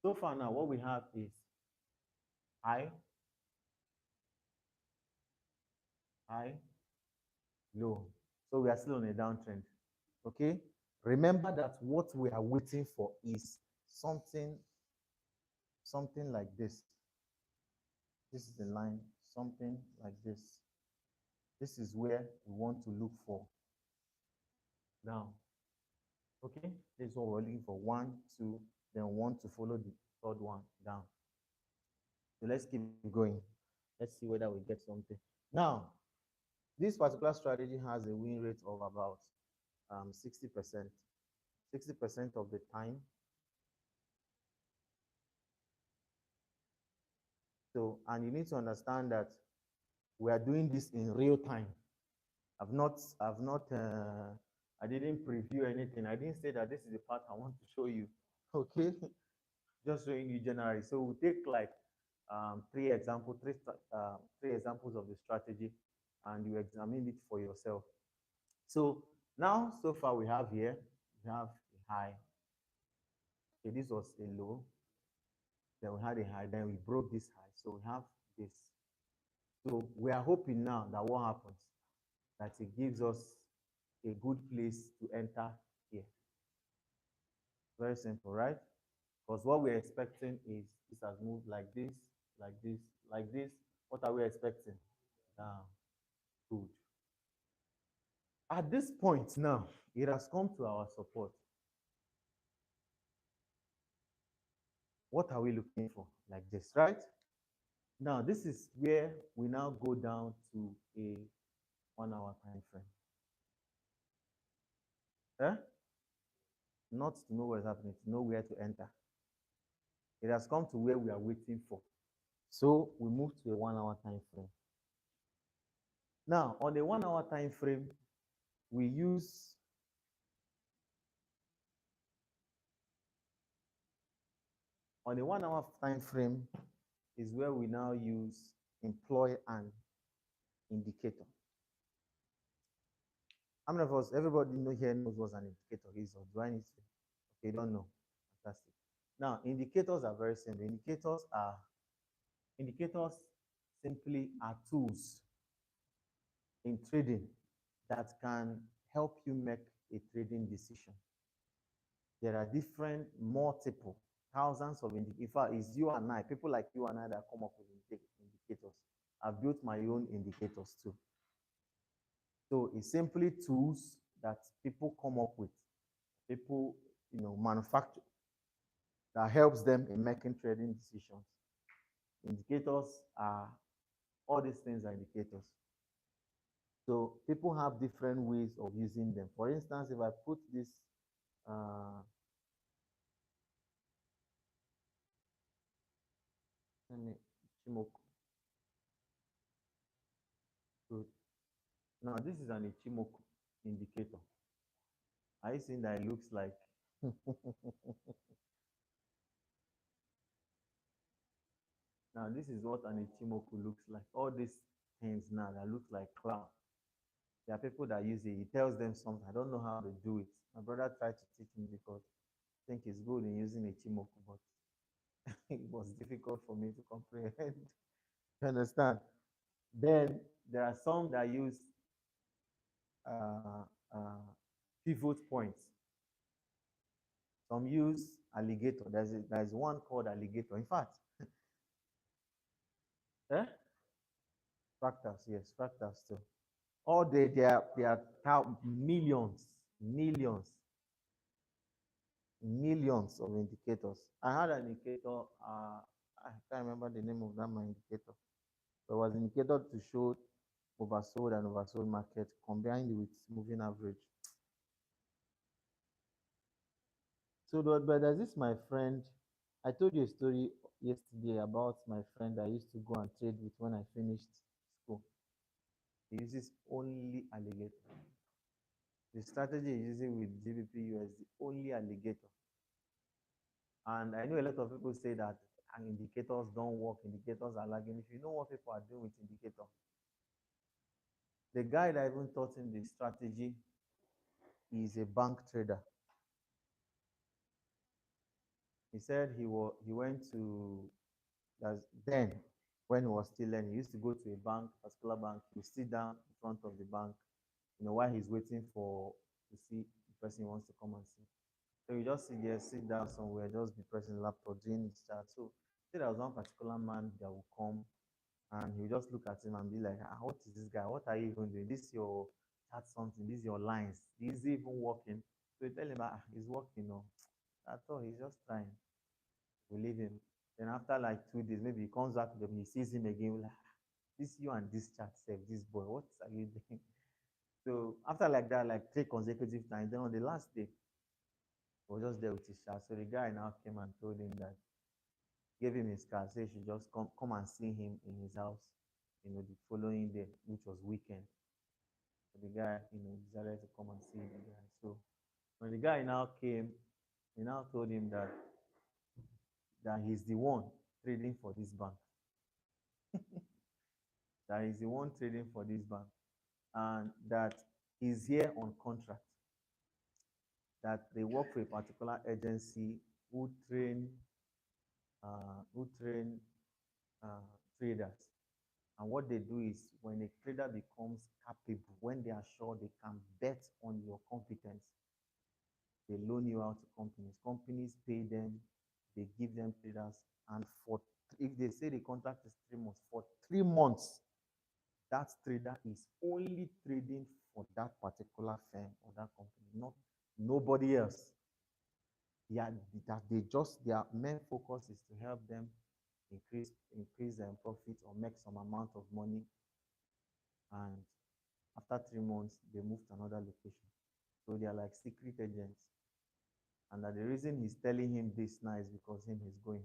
what we have is high, low. So we are still on a downtrend. Okay. Remember that what we are waiting for is something like this. This is the line, something like this. This is where we want to look for. Now, okay, this is what we're looking for. 1, 2, then 1 to follow the third one down. So let's keep going. Let's see whether we get something. Now, this particular strategy has a win rate of about 60%. 60% of the time. So, and you need to understand that we are doing this in real time. I didn't preview anything. I didn't say that this is the part I want to show you. Okay, just showing you generally. So we'll take like three examples of the strategy, and you examine it for yourself. So now, so far we have here, we have a high. Okay, this was a low. Then we had a high. Then we broke this high. So we have this. So we are hoping now that what happens, that it gives us a good place to enter here. Very simple, right? Because what we're expecting is this has moved like this, like this, like this. What are we expecting? Down. Good. At this point now, it has come to our support. What are we looking for? Like this, right? Now, this is where we now go down to a 1 hour time frame. Not to know what is happening, to know where to enter. It has come to where we are waiting for. So we move to a 1 hour time frame. Now, on the 1 hour time frame, we use on the 1 hour time frame is where we now use employ an indicator. How many of us, everybody here knows what an indicator is, or do I need to? Okay, don't know. Fantastic. Now, indicators are very simple. Indicators simply are tools in trading that can help you make a trading decision. There are different, multiple, thousands of indicators. In fact, it's you and I, people like you and I that come up with indicators. I've built my own indicators too. So it's simply tools that people come up with, people, manufacture, that helps them in making trading decisions. Indicators are, all these things are indicators. So people have different ways of using them. For instance, if I put this Ichimoku. Good. Now this is an Ichimoku indicator. Are you seeing that it looks like now this is what an Ichimoku looks like. All these things now that look like cloud. There are people that use it. He tells them something. I don't know how to do it. My brother tried to teach me because I think it's good in using Ichimoku, but it was difficult for me to comprehend. You understand? Then there are some that use uh, uh, pivot points. Some use alligator. There's one called alligator. In fact, eh? Fractals, yes, fractals too. All they are millions, millions, millions of indicators. I had an indicator. I can't remember the name of that my indicator. There was an indicator to show oversold and oversold market combined with moving average. So, but there's this my friend. I told you a story yesterday about my friend I used to go and trade with when I finished school. He uses only alligator. The strategy he's using with GBP USD, only alligator. And I know a lot of people say that indicators don't work, indicators are lagging. If you know what people are doing with indicator, the guy that even taught him the strategy is a bank trader. He said he went to then when he was still learning, he used to go to a bank, particular bank, he would sit down in front of the bank, while he's waiting to see the person he wants to come and see. So you just sit there, sit down somewhere, just be pressing laptop, doing his chat. So there was one particular man that would come and he would just look at him and be like, what is this guy? What are you even doing? This is your chat something, this is your lines. Is he even working? So you tell him, he's working, no. I thought he's just trying. We leave him. Then after like 2 days, maybe he comes back to them, he sees him again, like, this you and this chat save this boy. What are you doing? So after like that, like 3 consecutive times, then on the last day, he was just there with his chat. So the guy now came and told him that, gave him his card, said he should just come and see him in his house, the following day, which was weekend. So the guy, decided to come and see the guy. So when the guy now came, he now told him that he's the one trading for this bank. That he's the one trading for this bank. And that he's here on contract. That they work for a particular agency who train traders. And what they do is when a trader becomes capable, when they are sure they can bet on your competence, they loan you out to companies. Companies pay them, they give them traders, and if they say the contract is 3 months, for 3 months, that trader is only trading for that particular firm or that company, not nobody else. Yeah, that their main focus is to help them increase their profit or make some amount of money. And after 3 months, they move to another location. So they are like secret agents. And that the reason he's telling him this now is because him is going.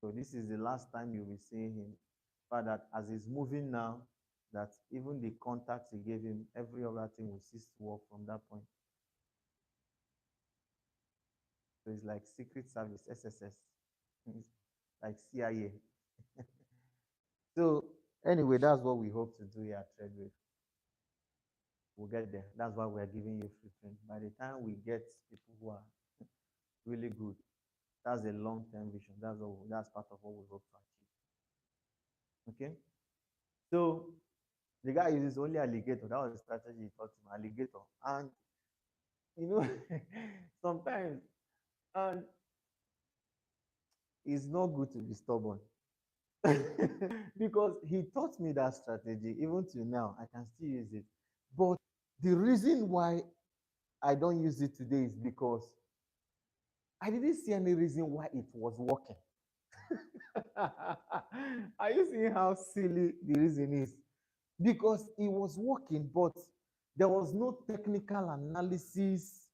So this is the last time you'll be seeing him. But that as he's moving now, that even the contacts he gave him, every other thing will cease to work from that point. So it's like Secret Service, SSS, like CIA. So anyway, that's what we hope to do here at Tradewave. We'll get there. That's why we're giving you free training. By the time we get people who are really good, that's a long-term vision. That's part of what we hope to achieve. Okay. So the guy uses only alligator. That was the strategy he taught him, alligator. And you know, sometimes, and it's not good to be stubborn. Because he taught me that strategy. Even till now, I can still use it. But the reason why I don't use it today is because I didn't see any reason why it was working. Are you seeing how silly the reason is? Because it was working, but there was no technical analysis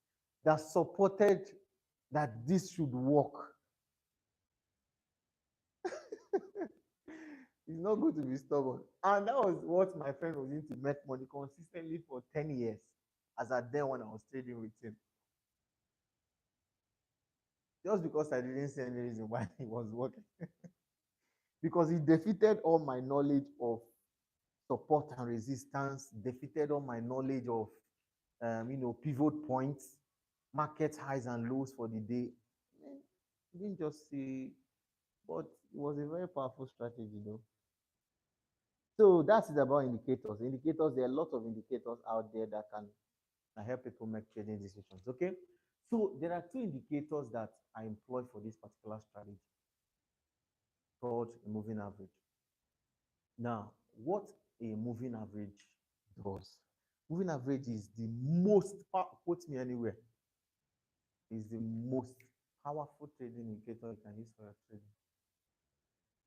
that supported that this should work. It's not good to be stubborn. And that was what my friend was into, make money consistently for 10 years, as at then when I was trading with him. Just because I didn't see any reason why it was working. Because he defeated all my knowledge of support and resistance, defeated all my knowledge of pivot points, market highs and lows for the day. I didn't just see, but it was a very powerful strategy though. So that's it about indicators. Indicators, there are a lot of indicators out there that can help people make trading decisions. Okay. So there are two indicators that I employ for this particular strategy called a moving average. Now, what a moving average does. Moving average is the most, quote me anywhere, is the most powerful trading indicator you can use for your trading.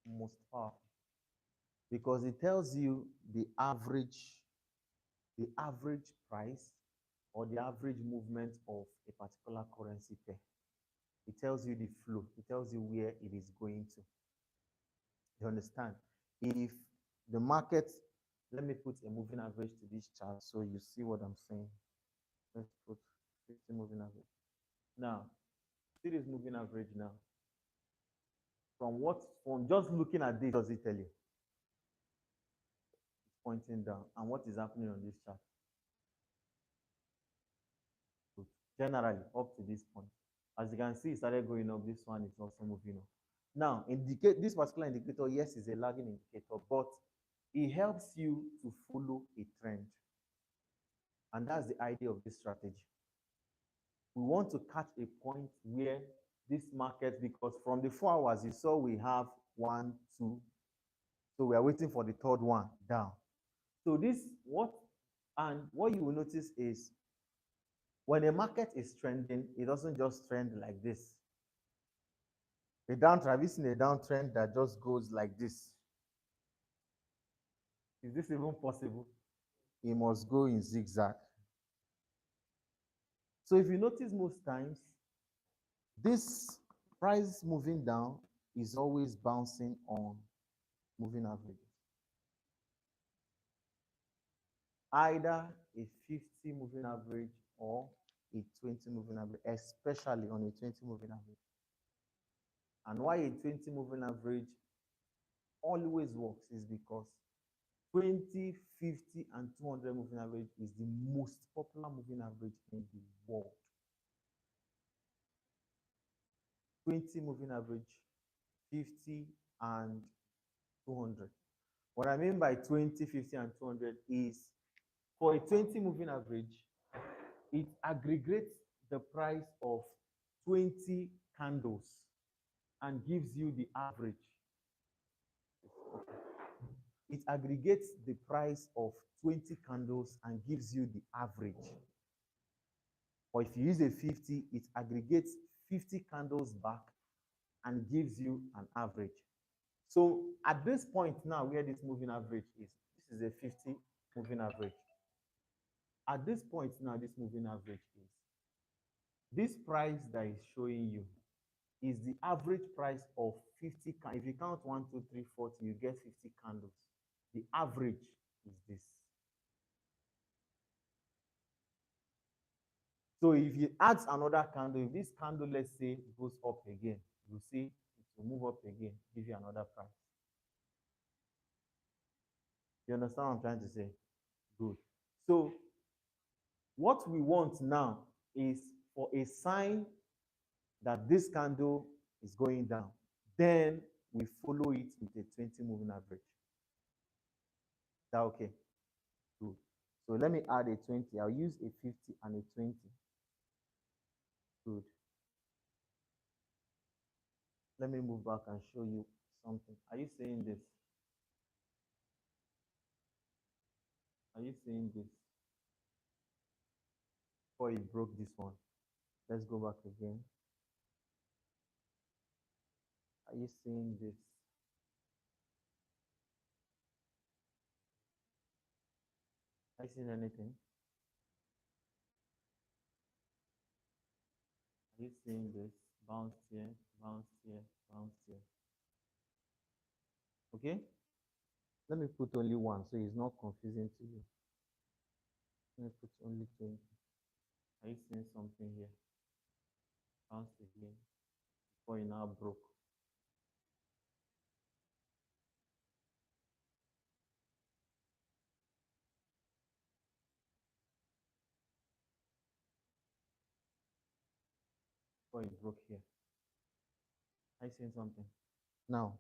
Most powerful. Because it tells you the average price or the average movement of a particular currency pair. It tells you the flow. It tells you where it is going to. You understand? If the market, let me put a moving average to this chart so you see what I'm saying. Let's put 50 moving average. Now, see this moving average now. From just looking at this, does it tell you? It's pointing down. And what is happening on this chart? Good. Generally, up to this point. As you can see, it started going up. This one is also moving up. Now, this particular indicator, yes, is a lagging indicator, but it helps you to follow a trend. And that's the idea of this strategy. We want to catch a point where this market, because from the 4 hours you saw we have 1, 2, so we are waiting for the third one down. So what you will notice is when a market is trending, it doesn't just trend like this. A downtrend, have you seen a downtrend that just goes like this? Is this even possible? It must go in zigzag. So if you notice most times, this price moving down is always bouncing on moving averages. Either a 50 moving average or a 20 moving average, especially on a 20 moving average. And why a 20 moving average always works is because 20, 50, and 200 moving average is the most popular moving average in the world. 20 moving average, 50, and 200. What I mean by 20, 50, and 200 is for a 20 moving average, it aggregates the price of 20 candles and gives you the average. It aggregates the price of 20 candles and gives you the average. Or if you use a 50, it aggregates 50 candles back and gives you an average. So at this point now where this moving average is, this is a 50 moving average. At this point now, this moving average is this price that is showing you is the average price of 50. If you count 1, 2, 3, 4, you get 50 candles. The average is this. So if you add another candle, if this candle, let's say, goes up again, you see it will move up again, give you another price. You understand what I'm trying to say? Good. So what we want now is for a sign that this candle is going down. Then we follow it with a 20 moving average. Is that okay? Good. So let me add a 20. I'll use a 50 and a 20. Good. Let me move back and show you something. Are you seeing this? Are you seeing this? Before it broke this one. Let's go back again. Are you seeing this? Are you seeing anything? Are you seeing this? Bounce here, bounce here, bounce here. Okay? Let me put only one so it's not confusing to you. Let me put only 20. Are you seeing something here? Bounce again. Before it now broke. Before it broke here. Are you seeing something? Now,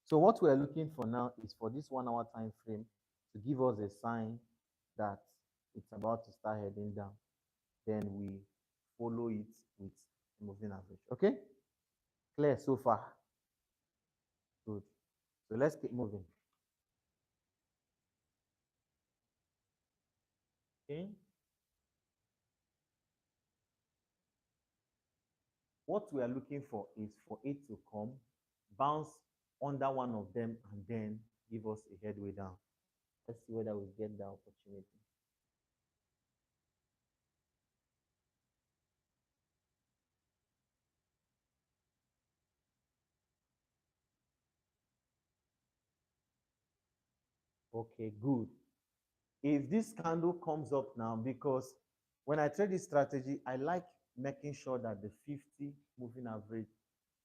so what we're looking for now is for this 1 hour time frame to give us a sign that it's about to start heading down. Then we follow it with a moving average. Okay? Clear so far? Good. So let's keep moving. Okay. What we are looking for is for it to come, bounce under one of them, and then give us a headway down. Let's see whether we get the opportunity. Okay, good. If this candle comes up now, because when I trade this strategy, I like making sure that the 50 moving average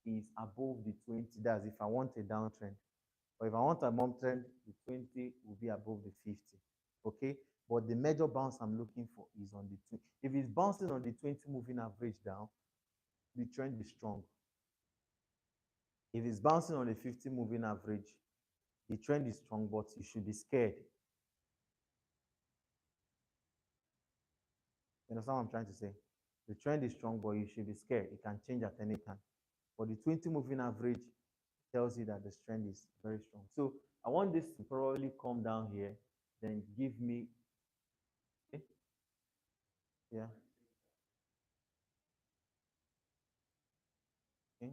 is above the 20. That's if I want a downtrend. Or if I want a month trend, the 20 will be above the 50. Okay? But the major bounce I'm looking for is on the 20. If it's bouncing on the 20 moving average down, the trend is strong. If it's bouncing on the 50 moving average, the trend is strong, but you should be scared. You understand what I'm trying to say? The trend is strong, but you should be scared. It can change at any time. But the 20 moving average tells you that the trend is very strong. So I want this to probably come down here, then give me, okay? Yeah. Okay.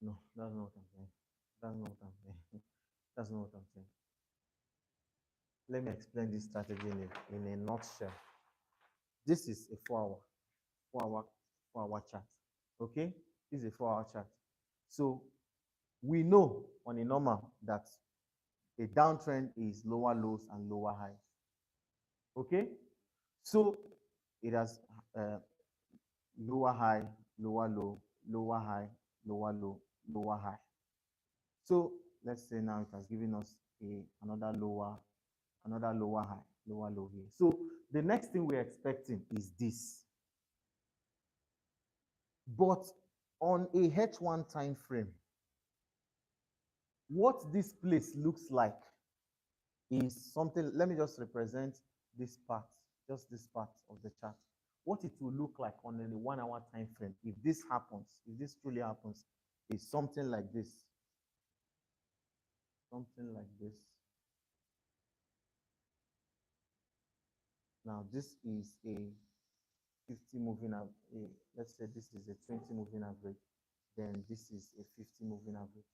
No, that's not what I'm saying. That's not what I'm saying. That's not what I'm saying. Let me explain this strategy in a nutshell. This is a 4 hour, 4 hour, 4 hour chart. Okay? This is a 4 hour chart. So we know on a normal that a downtrend is lower lows and lower highs. Okay? So it has lower high, lower low, lower high, lower low, lower high. So let's say now it has given us another lower high, lower low here. So the next thing we're expecting is this. But on a H1 time frame, what this place looks like is something. Let me just represent this part, just this part of the chart. What it will look like on a 1 hour time frame, if this happens, if this truly happens, is something like this. Something like this. Now, this is a 50 moving average. Let's say this is a 20 moving average. Then this is a 50 moving average.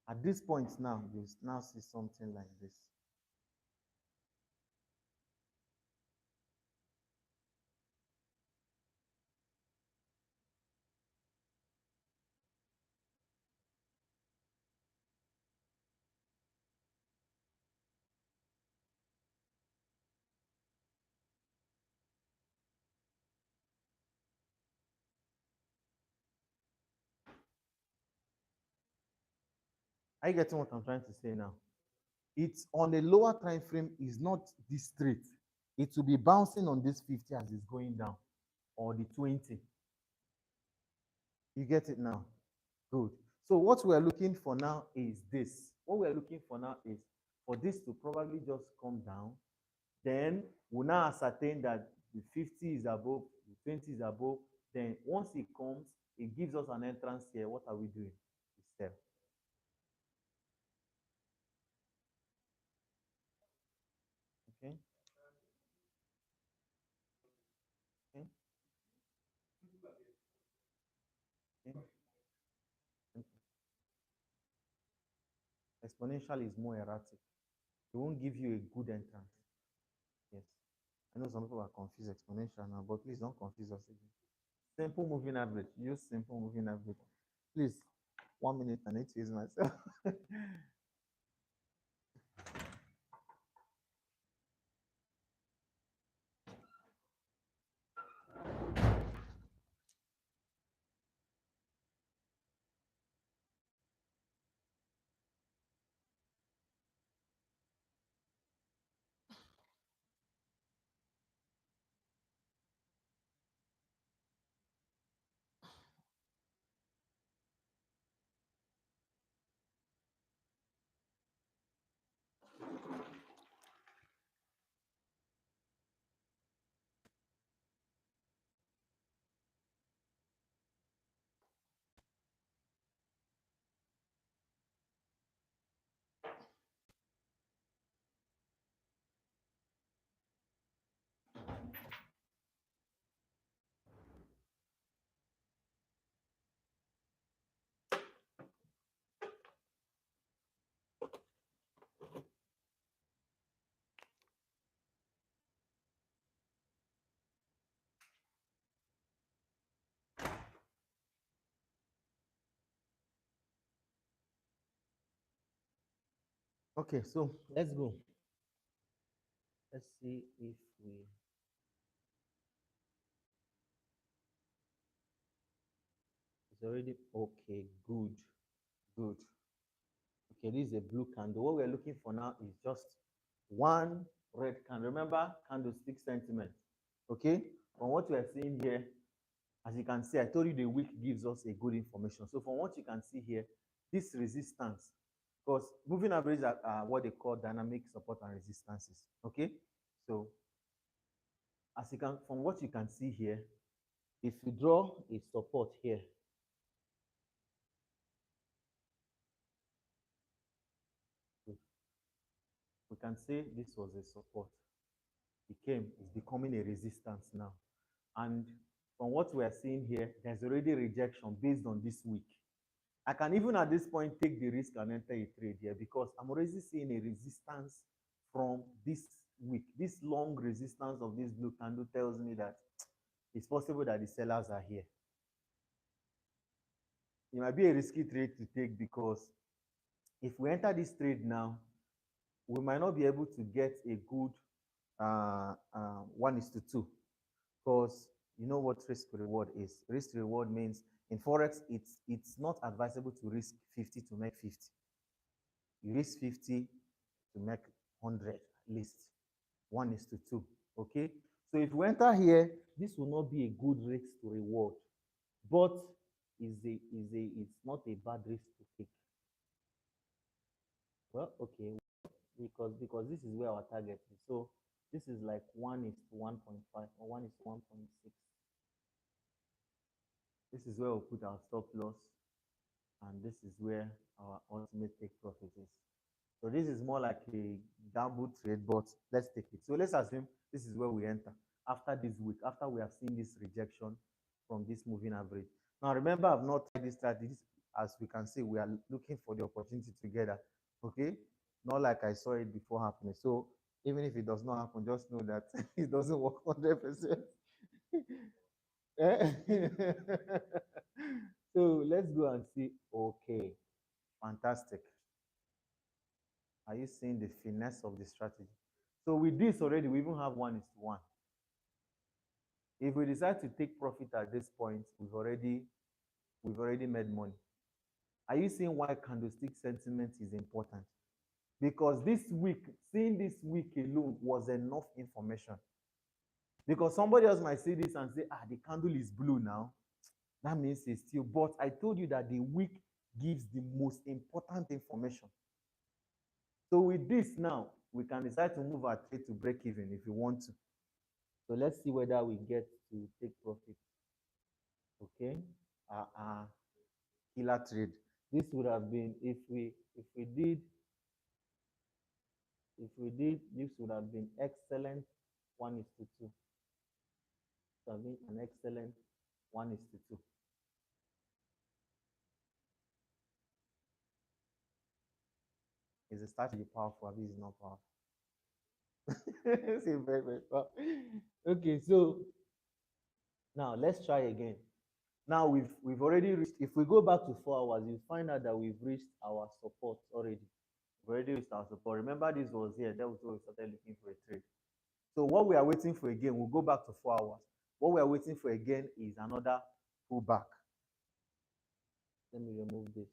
At this point now, you now see something like this. Are you getting what I'm trying to say now? It's on a lower time frame, is not this straight. It will be bouncing on this 50 as it's going down, or the 20. You get it now? Good. So what we are looking for now is this. What we are looking for now is for this to probably just come down. Then we now ascertain that the 50 is above, the 20 is above. Then once it comes, it gives us an entrance here. What are we doing? We sell. Okay. Okay. Okay. Exponential is more erratic. It won't give you a good entrance. Yes. I know some people are confused exponential now, but please don't confuse us again. Simple moving average. Use simple moving average. Please, 1 minute, I need to use myself. Okay, so let's go. Let's see if we. It's already okay. Good, good. Okay, this is a blue candle. What we're looking for now is just one red candle. Remember, candlestick sentiment. Okay, from what we are seeing here, as you can see, I told you the week gives us a good information. So from what you can see here, this resistance, because moving averages are what they call dynamic support and resistances. Okay, so as you can, from what you can see here, if you draw a support here, we can say this was a support. It's becoming a resistance now. And from what we are seeing here, there's already rejection based on this week. I can even at this point take the risk and enter a trade here because I'm already seeing a resistance from this week. This long resistance of this blue candle tells me that it's possible that the sellers are here. It might be a risky trade to take because if we enter this trade now, we might not be able to get a good 1:2 because you know what risk reward is. Risk reward means in Forex, it's not advisable to risk 50 to make 50. You risk 50 to make 100 at least. 1:2. Okay. So if we enter here, this will not be a good risk to reward, but it's not a bad risk to take. Well, okay, because this is where our target is. So this is like 1:1.5 or 1:1.6. This is where we'll put our stop loss, and this is where our ultimate take profit is. So this is more like a gamble trade, but let's take it. So let's assume this is where we enter after this week, after we have seen this rejection from this moving average. Now remember, I've not tried this strategy. as we can see, we are looking for the opportunity together. Okay, not like I saw it before happening. So even if it does not happen, just know that it doesn't work 100%. So let's go and see. Okay, fantastic. Are you seeing the finesse of the strategy? So with this already, we even have 1:1. If we decide to take profit at this point, we've already made money. Are you seeing why candlestick sentiment is important? Because this week, seeing this week alone was enough information. Because somebody else might see this and say, the candle is blue now. That means it's still. But I told you that the week gives the most important information. So with this now, we can decide to move our trade to break even if we want to. So let's see whether we get to take profit. Okay. Killer trade. This would have been if we did this would have been excellent 1:2. It would have been an excellent 1:2. Is the strategy powerful? Or is it not powerful? It's very, very powerful. Okay, so now let's try again. Now we've already reached. If we go back to 4 hours, you find out that we've reached our support already. We've already reached our support. Remember, this was here. That was where we started looking for a trade. So what we are waiting for again, we'll go back to 4 hours. What we are waiting for again is another pullback. Let me remove this.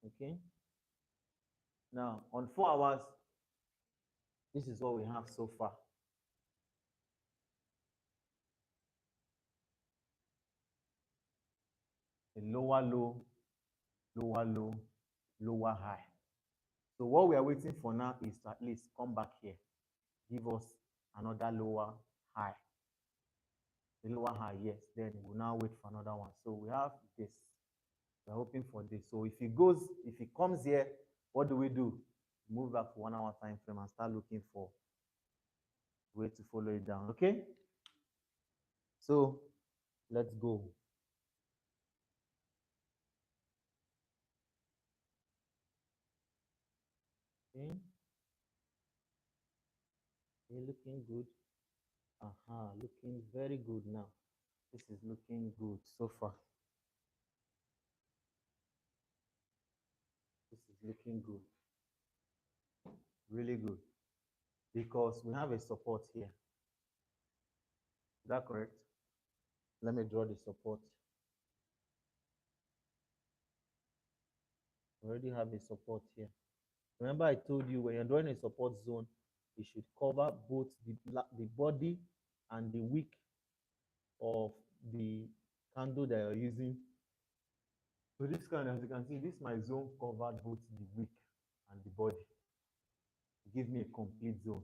Okay. Now on 4 hours, this is what we have so far. A lower low, lower low, lower high. So what we are waiting for now is to at least come back here, give us another lower high. The lower high, yes. Then we'll now wait for another one. So we have this. We're hoping for this. So if it comes here, what do? Move back to 1 hour time frame and start looking for a way to follow it down. Okay? So let's go. Okay. Okay, looking good. Looking very good now. This is looking good so far. This is looking good. Really good. Because we have a support here. Is that correct? Let me draw the support. We already have a support here. Remember I told you when you're drawing a support zone, you should cover both the body and the wick of the candle that you're using. So this kind, as you can see, this my zone covered both the wick and the body. Give me a complete zone.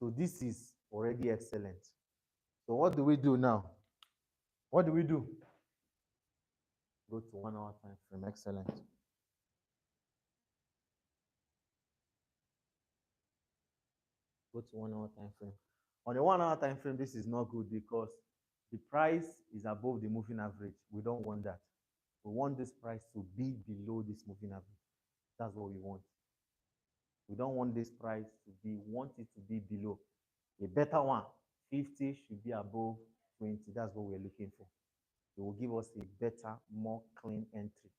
So this is already excellent. So what do we do now? What do we do? Go to 1 hour time frame. Excellent. Go to 1 hour time frame. On a 1 hour time frame, this is not good because the price is above the moving average. We don't want that. We want this price to be below this moving average. That's what we want. We don't want this price to be, we want it to be below. A better one, 50 should be above 20. That's what we're looking for. It will give us a better, more clean entry.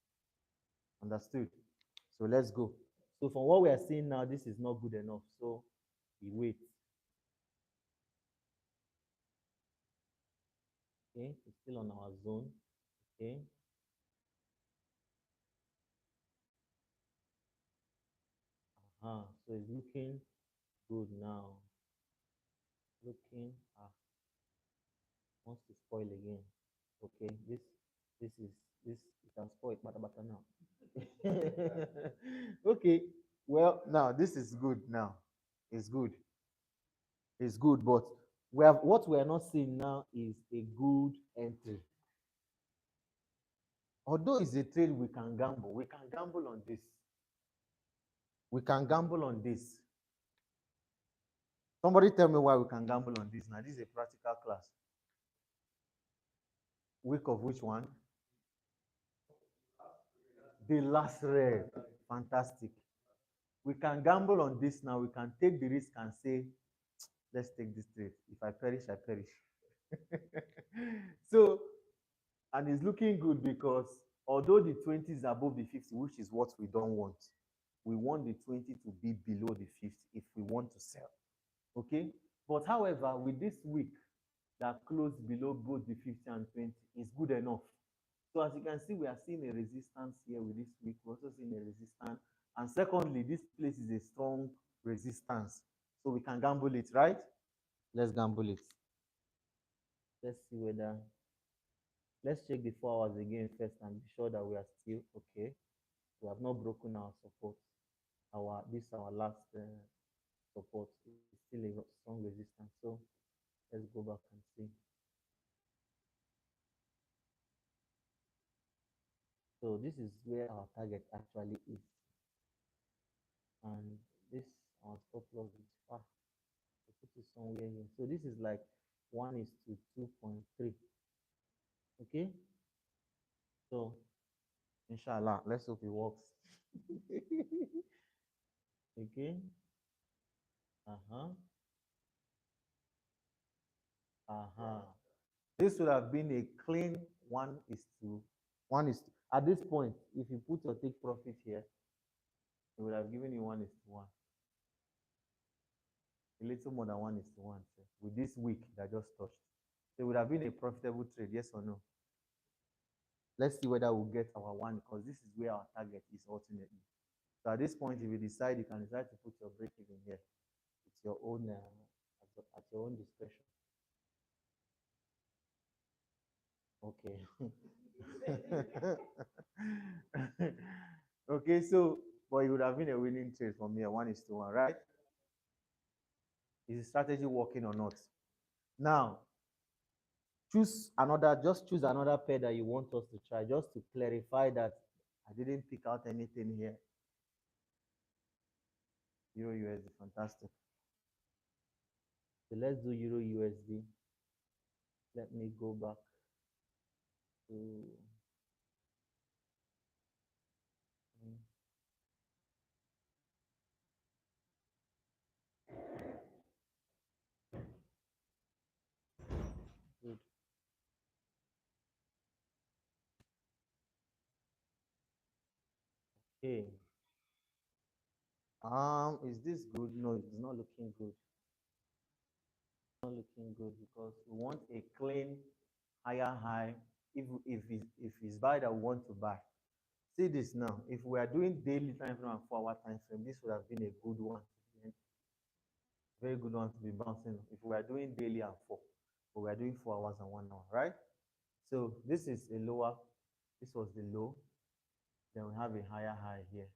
Understood? So let's go. So from what we are seeing now, this is not good enough. So we wait. Okay, it's still on our zone. Okay. So it's looking good now. Looking, wants to spoil again. Okay, this it can spoil bata now. Okay, well now this is good now. It's good. It's good, but what we are not seeing now is a good entry. Although it's a trade we can gamble. We can gamble on this. We can gamble on this. Somebody tell me why we can gamble on this. Now, this is a practical class. Week of which one? The last red. Fantastic. We can gamble on this now. We can take the risk and say, let's take this trade. If I perish, I perish. So, and it's looking good because although the 20 is above the 50, which is what we don't want, we want the 20 to be below the 50 if we want to sell. Okay? But however, with this week that closed below both the 50 and 20 is good enough. So as you can see, we are seeing a resistance here with this week. We're also seeing a resistance. And secondly, this place is a strong resistance. So we can gamble it, right? Let's gamble it. Let's see whether, let's check the 4 hours again first and be sure that we are still okay. We have not broken our support. This our last support is still a strong resistance. So let's go back and see. So this is where our target actually is. And this our stop loss is far. I put it somewhere here. So this is like 1 is to 2.3. Okay. So inshallah, let's hope it works. Okay. Uh-huh. Uh-huh. This would have been a clean 1 is to, at this point, if you put your take profit here, it would have given you 1 is to 1. A little more than 1 is to 1. So with this week that just touched. So it would have been a profitable trade, yes or no? Let's see whether we'll get our 1 because this is where our target is ultimately. So at this point, if you decide, you can decide to put your break even here. It's your own at your own discretion. Okay. Okay, so but it would have been a winning trade from here, 1 is to 1, right? Is the strategy working or not? Now, just choose another pair that you want us to try, just to clarify that I didn't pick out anything here. Euro USD, fantastic. So let's do Euro USD. Let me go back to good. Okay. Is this good? No, it's not looking good. It's not looking good because we want a clean higher high. If it's buy that we want to buy. See this now. If we are doing daily time frame and 4 hour time frame, this would have been a good one. Very good one to be bouncing. If we are doing daily and 4, but we are doing 4 hours and 1 hour, right? So this is a lower. This was the low. Then we have a higher high here.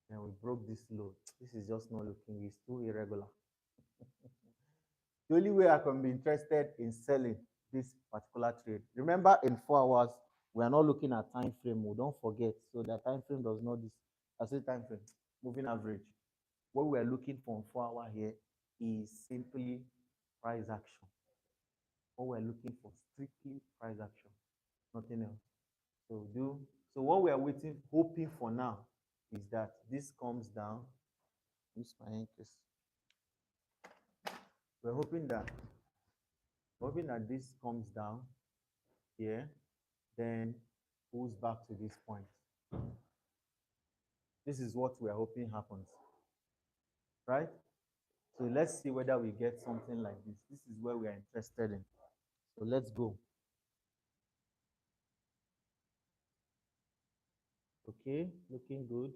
Then we broke this low. This is just not looking. It's too irregular. The only way I can be interested in selling this particular trade. Remember, in 4 hours, we are not looking at time frame. We don't forget. So the time frame does not this. I say time frame, moving average. What we are looking for in 4 hour here is simply price action. What we're looking for strictly price action, nothing else. So what we are waiting, hoping for now is that this comes down. Use my increase. We're hoping that this comes down here, then goes back to this point. This is what we are hoping happens, right? So let's see whether we get something like this. This is where we are interested in. So let's go. Okay, looking good.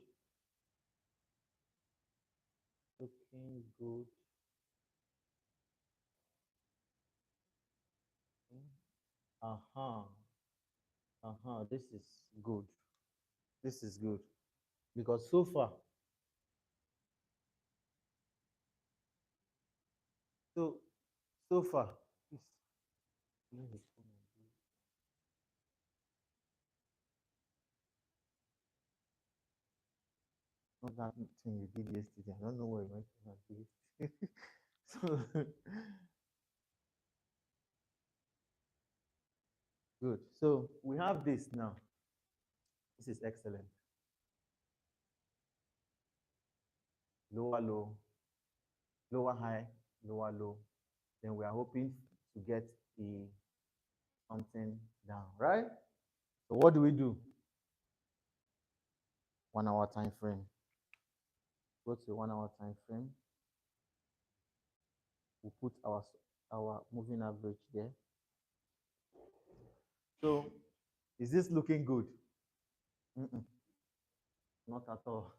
Looking good. Uh-huh. Uh-huh. This is good. This is good. Because so so far, not that thing you did yesterday. I don't know what you went to do. So good. So we have this now. This is excellent. Lower low, lower high, lower low. Then we are hoping to get a something down, right? So what do we do? 1 hour time frame. Go to 1 hour time frame. We put our moving average there. So is this looking good? Mm-mm. Not at all.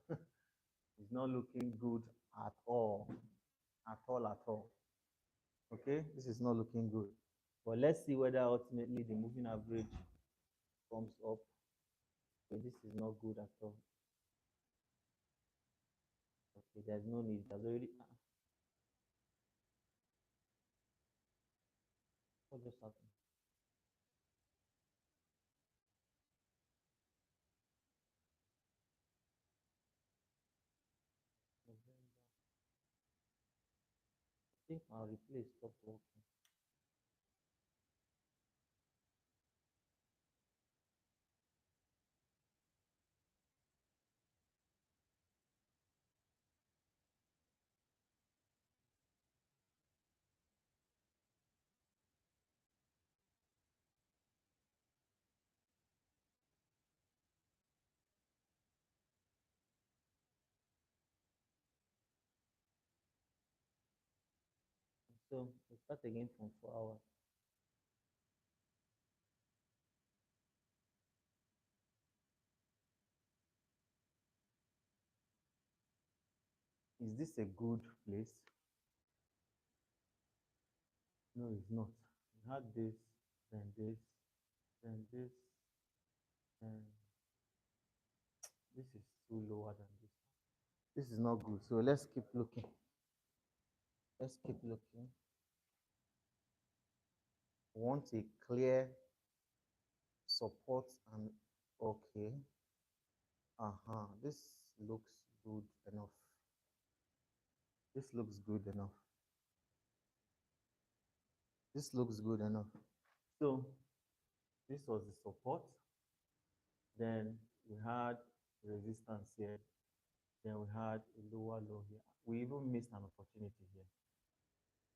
It's not looking good at all. At all, at all. Okay, this is not looking good. But let's see whether ultimately the moving average comes up. Okay, this is not good at all. Okay, there's no need. There's already. What just happened? I think my replay stopped working. So we'll start again from 4 hours. Is this a good place? No, it's not. We had this, then this, then this, and this is too lower than this. This is not good. So let's keep looking. Let's keep looking. We want a clear support and okay. This looks good enough. This looks good enough. This looks good enough. So this was the support. Then we had resistance here. Then we had a lower low here. We even missed an opportunity here.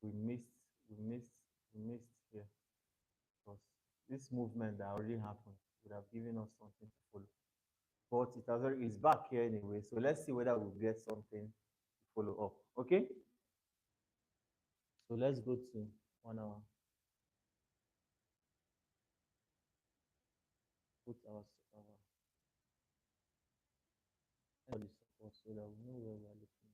We missed, we missed here. Because this movement that already happened would have given us something to follow. But it has already, it's back here anyway. So let's see whether we'll get something to follow up. Okay? So let's go to 1 hour. Put our the support so that we know where we are looking.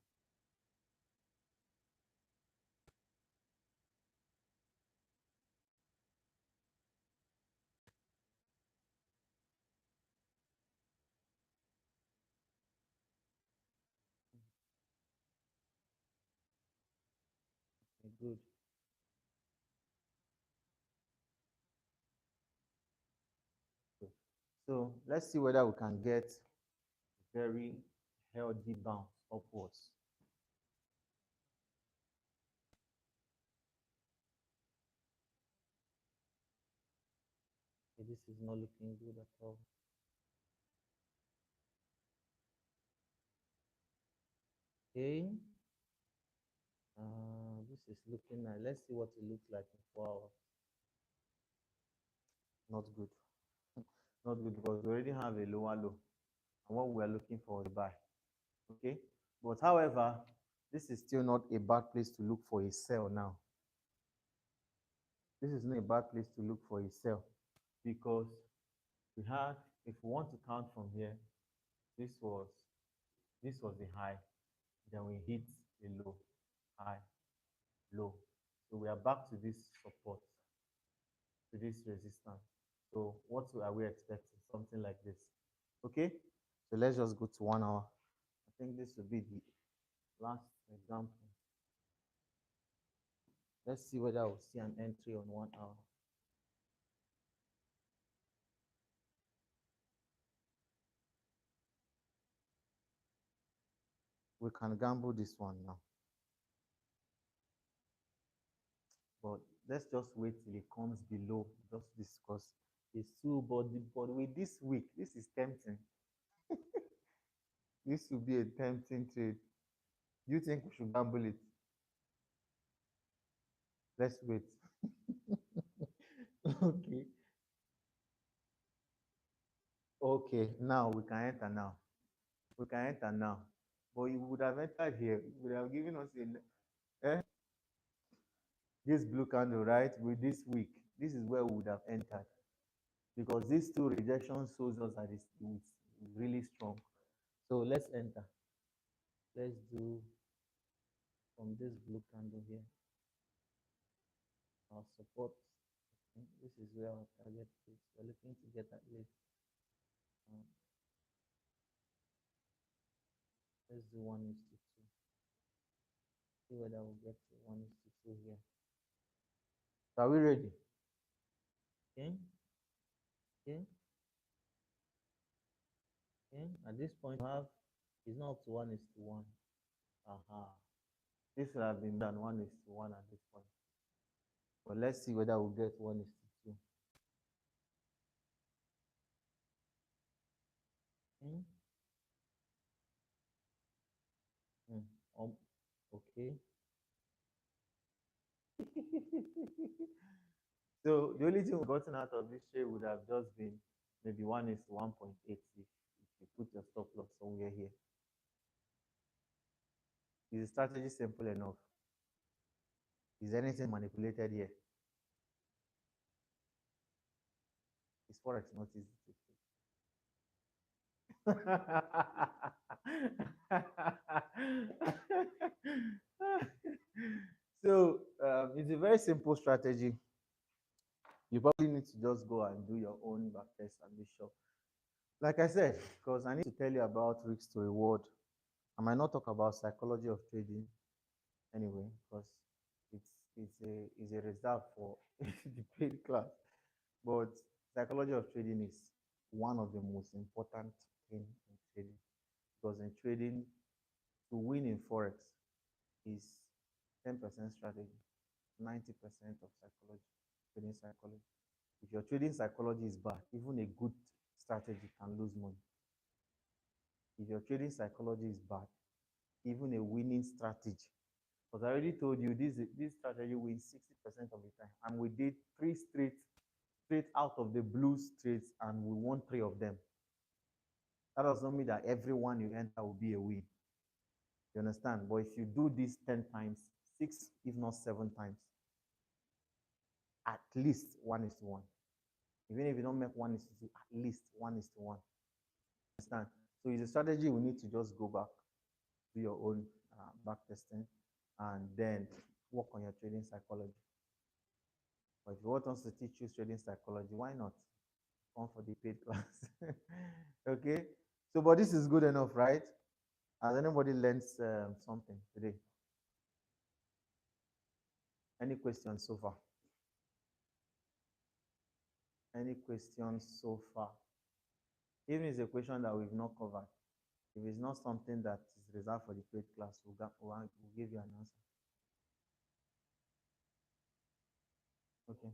Okay, good. Good. So let's see whether we can get very healthy bounce upwards. Okay, this is not looking good at all. Okay. This is looking nice. Let's see what it looks like in 4 hours. Not good. Not good because we already have a lower low. And what we are looking for is buy. Okay. But however, this is still not a bad place to look for a sell now. This is not a bad place to look for a sell because we had, if we want to count from here, this was the high. Then we hit a low, high, low. So we are back to this support, to this resistance. So what are we expecting? Something like this. Okay. So let's just go to 1 hour. I think this will be the last example. Let's see whether we'll see an entry on 1 hour. We can gamble this one now. But let's just wait till it comes below just this because it's too, but with this week, this is tempting. This will be a tempting trade. Do you think we should gamble it? Let's wait. Okay. Okay. Now we can enter now. We can enter now. But you would have entered here. You would have given us this blue candle, right? With this week. This is where we would have entered. Because these two rejections shows us that it's really strong. So let's enter. Let's do from this blue candle here. Our support. Okay, this is where our target is. We're looking to get at least. Um, let's do 1:2. See whether we'll get to 1:2 here. So are we ready? Okay. Okay. Okay. At this point, we have it's not up to 1:1. Aha. This would have been done 1:1 at this point. But let's see whether we'll get 1:2. Okay. Okay. So the only thing we've gotten out of this trade would have just been maybe 1:1.8 if you put your stop loss somewhere here. Is the strategy simple enough? Is anything manipulated here? Is Forex not easy to So it's a very simple strategy. You probably need to just go and do your own back test and be sure. Like I said, because I need to tell you about risk to reward. I might not talk about psychology of trading anyway, because it's a reserve for the paid class. But psychology of trading is one of the most important things in trading. Because in trading, to win in Forex is 10% strategy, 90% of psychology, trading psychology. If your trading psychology is bad, even a good strategy can lose money. If your trading psychology is bad, even a winning strategy, because I already told you this strategy wins 60% of the time, and we did three straight out of the blue trades, and we won 3 of them. That does not mean that every one you enter will be a win. You understand? But if you do this 10 times, 6 if not 7 times, at least 1:1. Even if you don't make 1:2, at least 1:1. Understand? So it's a strategy we need to just go back, do your own back testing, and then work on your trading psychology. But if you want us to teach you trading psychology, why not? Come for the paid class. Okay? So, but this is good enough, right? Has anybody learned something today? Any questions so far? Any questions so far? Even if it's a question that we've not covered, if it's not something that is reserved for the paid class, we'll give you an answer. Okay.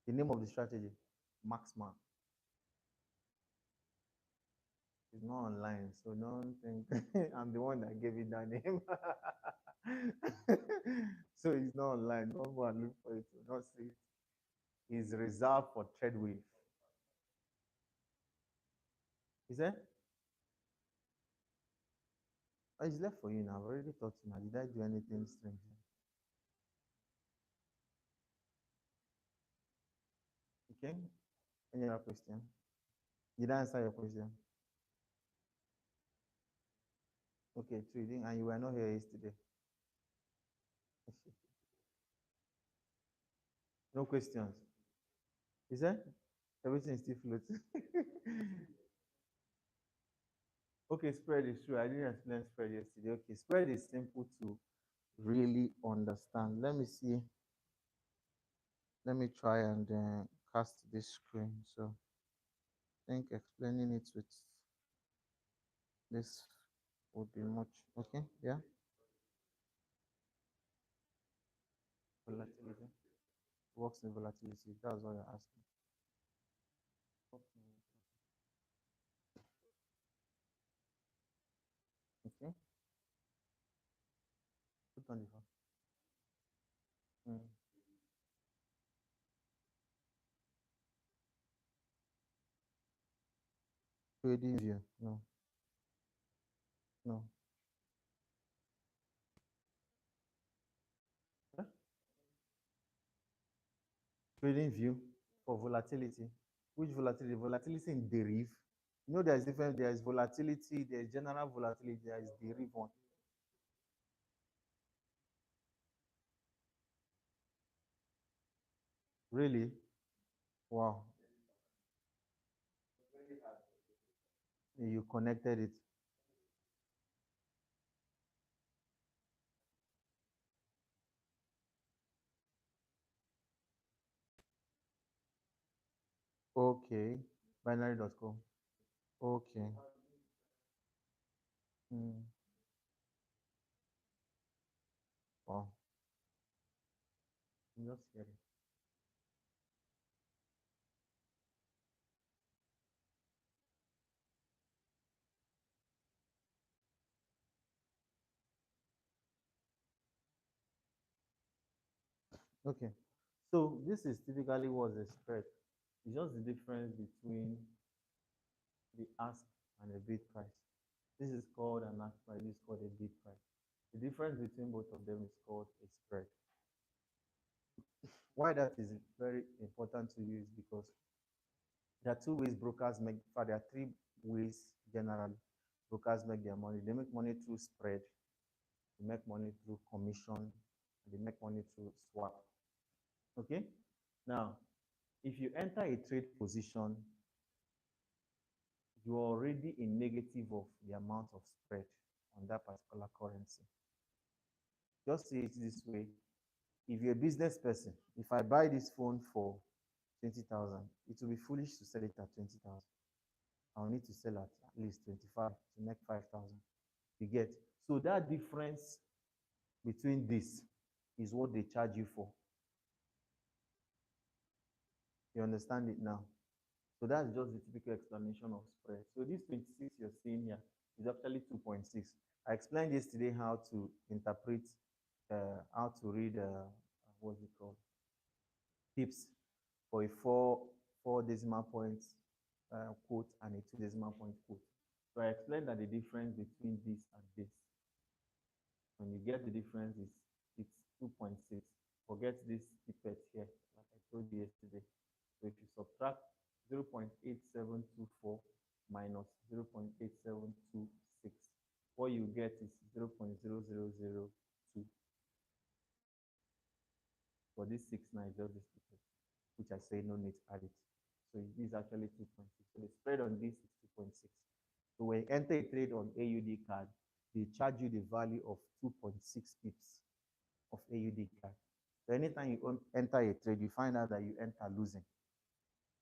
The name of the strategy, Maxman. It's not online, so don't think I'm the one that gave it that name. So it's not online. Don't go and look for it. Don't see it. It's reserved for Tradewave. Is it? Oh, it's left for you now. I've already talked to you now. Did I do anything strange? Okay. Any other question? Did I answer your question? Okay, trading, and you were not here yesterday. No questions. Is that everything is still floating? Okay, spread is true. I didn't explain spread yesterday. Okay, spread is simple to really understand. Let me see. Let me try and cast this screen. So I think explaining it with this would be much. Okay, yeah. Volatility. Works in volatility. That's what you're asking. 24. Mm. Trading view. No, no. Huh? Trading view for volatility. Which volatility? Volatility in derive. You know, there's different. There's volatility. There's general volatility. There is derive one. Really? Wow. You connected it. Okay. Binary.com. Okay. Mm. Wow. Just scary. Okay. So this is typically what's a spread. It's just the difference between the ask and the bid price. This is called an ask price. This is called a bid price. The difference between both of them is called a spread. Why that is very important to you is because there are two ways brokers make. In fact, there are three ways generally brokers make their money. They make money through spread. They make money through commission. They make money through swap. Okay. Now, if you enter a trade position, you're already in negative of the amount of spread on that particular currency. Just say it this way. If you're a business person, if I buy this phone for 20,000, it will be foolish to sell it at 20,000. I'll need to sell at least 25 to make 5,000. You get? So that difference between this is what they charge you for. You understand it now? So that's just the typical explanation of spread. So this 26 you're seeing here is actually 2.6. I explained yesterday how to interpret, how to read, what's it called? Tips for a four decimal points quote and a two decimal point quote. So I explained that the difference between this and this, when you get the difference, it's 2.6. Forget this pipette here, like I told you yesterday. So if you subtract 0.8724 minus 0.8726, what you get is 0.0002. For this 6 now, just this pipette, which I say no need to add it. So this is actually 2.6. So the spread on this is 2.6. So when you enter a trade on AUD card, they charge you the value of 2.6 pips of AUD card. So anytime you enter a trade, you find out that you enter losing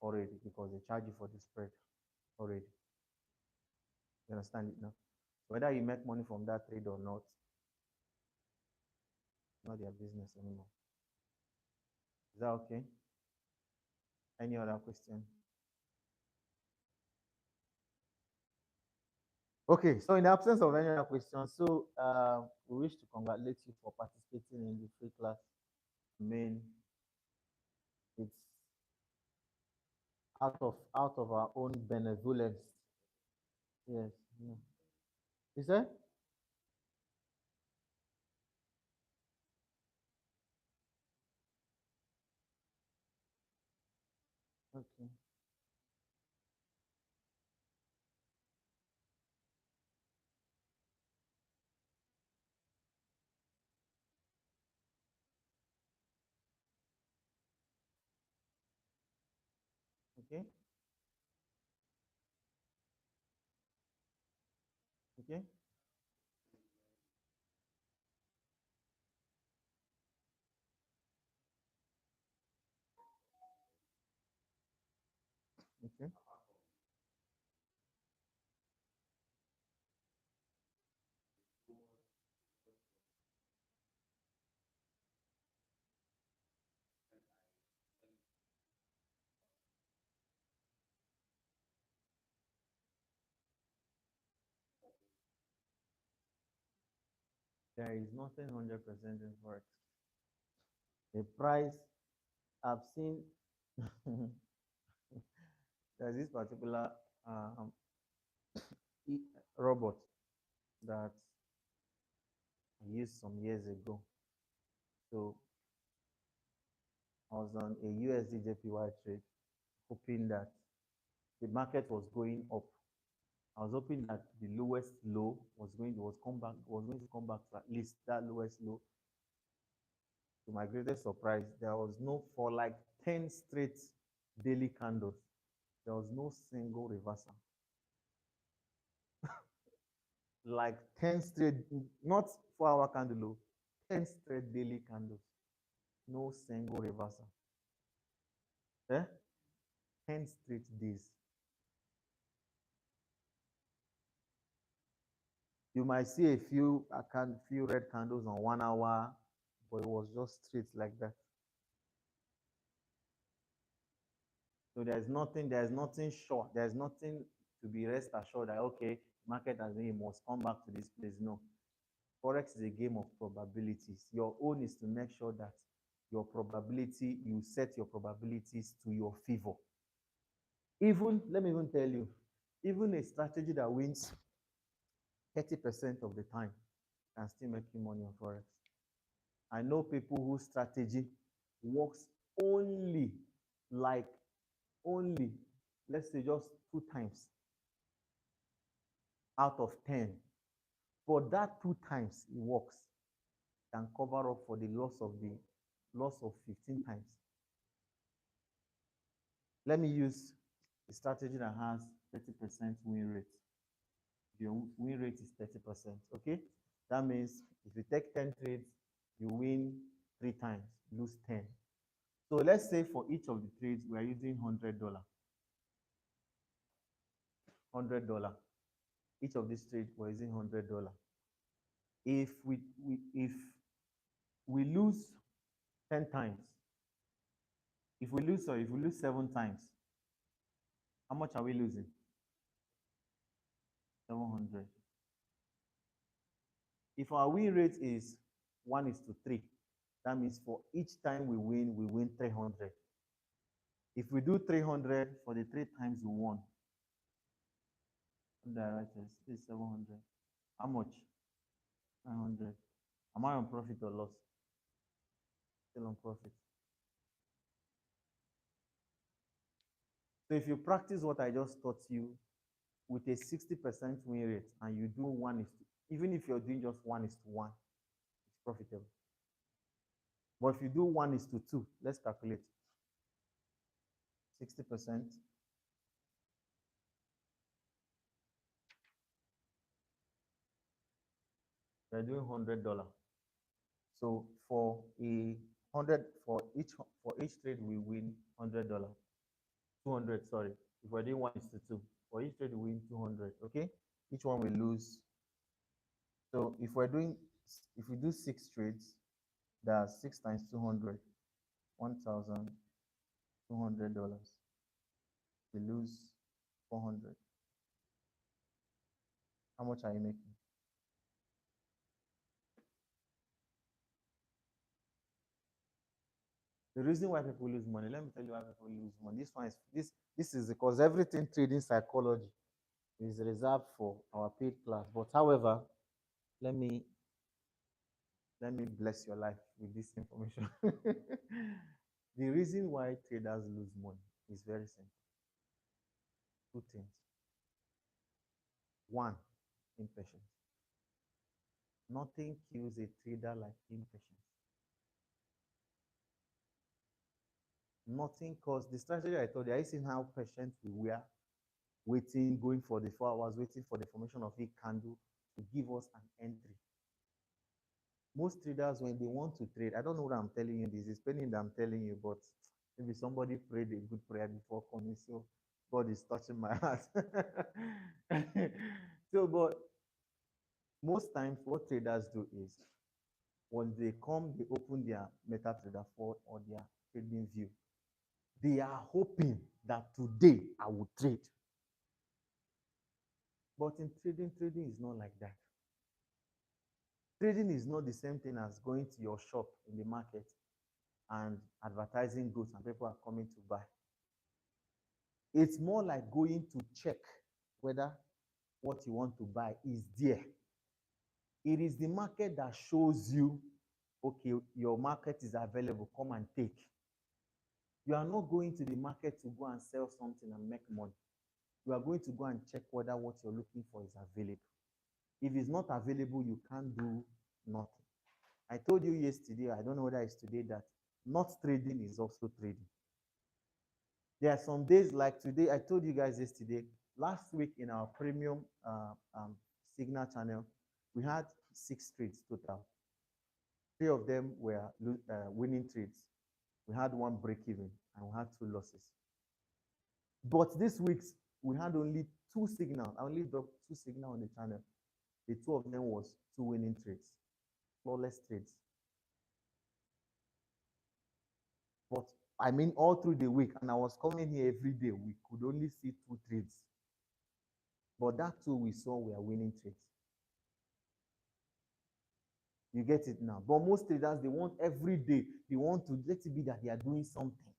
already because they charge you for the spread already. You understand it now? Whether you make money from that trade or not their business anymore. Is that okay? Any other question? Okay, so in the absence of any other questions, so we wish to congratulate you for participating in the free class. I mean, it's out of our own benevolence. Yes. Yeah. Is that? Okay. Okay. Okay. Okay. There is nothing 100% in Forex. The price I've seen, there's this particular um, robot that I used some years ago. So I was on a USD JPY trade, hoping that the market was going up. I was hoping that the lowest low was going to come back to at least that lowest low. To my greatest surprise, there was no, for like 10 straight daily candles, there was no single reversal. Like 10 straight, not 4-hour candle low, 10 straight daily candles, no single reversal. 10 straight days. You might see a few red candles on 1 hour, but it was just straight like that. So there's nothing sure. There's nothing to be rest assured that, okay, market has been, must come back to this place. No. Forex is a game of probabilities. Your own is to make sure that you set your probabilities to your favor. Let me even tell you, even a strategy that wins 30% of the time can still make you money on Forex. I know people whose strategy works only, let's say just 2 times out of 10. But that 2 times it works can cover up for the loss of 15 times. Let me use a strategy that has 30% win rate. Your win rate is 30%, okay? That means if you take 10 trades, you win 3 times, lose 10. So let's say for each of the trades, we are using $100. $100. Each of these trades, we're using $100. If we lose 10 times, if we lose 7 times, how much are we losing? 700. If our win rate is 1:3, that means for each time we win 300. If we do 300 for the 3 times we won, this is 700. How much? 900. Am I on profit or loss? Still on profit. So if you practice what I just taught you with a 60% win rate and you do even if you're doing just 1:1, it's profitable. But if you do 1:2, let's calculate. 60%. We're doing $100. So for each trade we win $100. 200, sorry. If we're doing 1:2, for each trade we win 200. Okay, each one we lose. So if we do 6 trades, that's 6 times 200, $1,200. We lose 400. How much are you making? The reason why people lose money, let me tell you why people lose money. This is because everything trading psychology is reserved for our paid class. But however, let me bless your life with this information. The reason why traders lose money is very simple. 2 things. 1, impatience. Nothing kills a trader like impatience. Nothing cause the strategy I told you. I seen how patient we were, going for the 4 hours, waiting for the formation of a candle to give us an entry. Most traders, when they want to trade, I don't know what I'm telling you. This is painting that I'm telling you, but maybe somebody prayed a good prayer before coming, so God is touching my heart. So, but most times, what traders do is when they come, they open their MetaTrader 4 or their trading view. They are hoping that today I will trade. But in trading is not like that. Trading is not the same thing as going to your shop in the market and advertising goods and people are coming to buy. It's more like going to check whether what you want to buy is there. It is the market that shows you, okay, your market is available, come and take. You are not going to the market to go and sell something and make money. You are going to go and check whether what you're looking for is available. If it's not available, you can't do nothing. I told you yesterday, I don't know whether it's today, that not trading is also trading. There are some days like today, I told you guys yesterday, last week in our premium signal channel, we had 6 trades total. 3 of them were winning trades. We had 1 break even and we had 2 losses. But this week, we had only 2 signals. I only dropped 2 signals on the channel. The 2 of them was 2 winning trades, flawless trades. But I mean, all through the week, and I was coming here every day, we could only see 2 trades. But that 2 we saw were winning trades. You get it now. But most traders, they want every day, they want to let it be that they are doing something.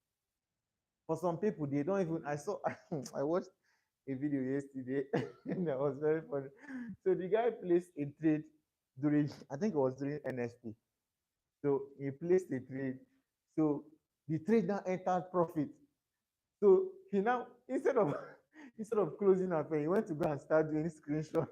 For some people, they don't even, I watched a video yesterday, and that was very funny. So the guy placed a trade during, I think it was during NSP. So he placed a trade. So the trade now entered profit. So he now, instead of closing up, he went to go and start doing screenshots.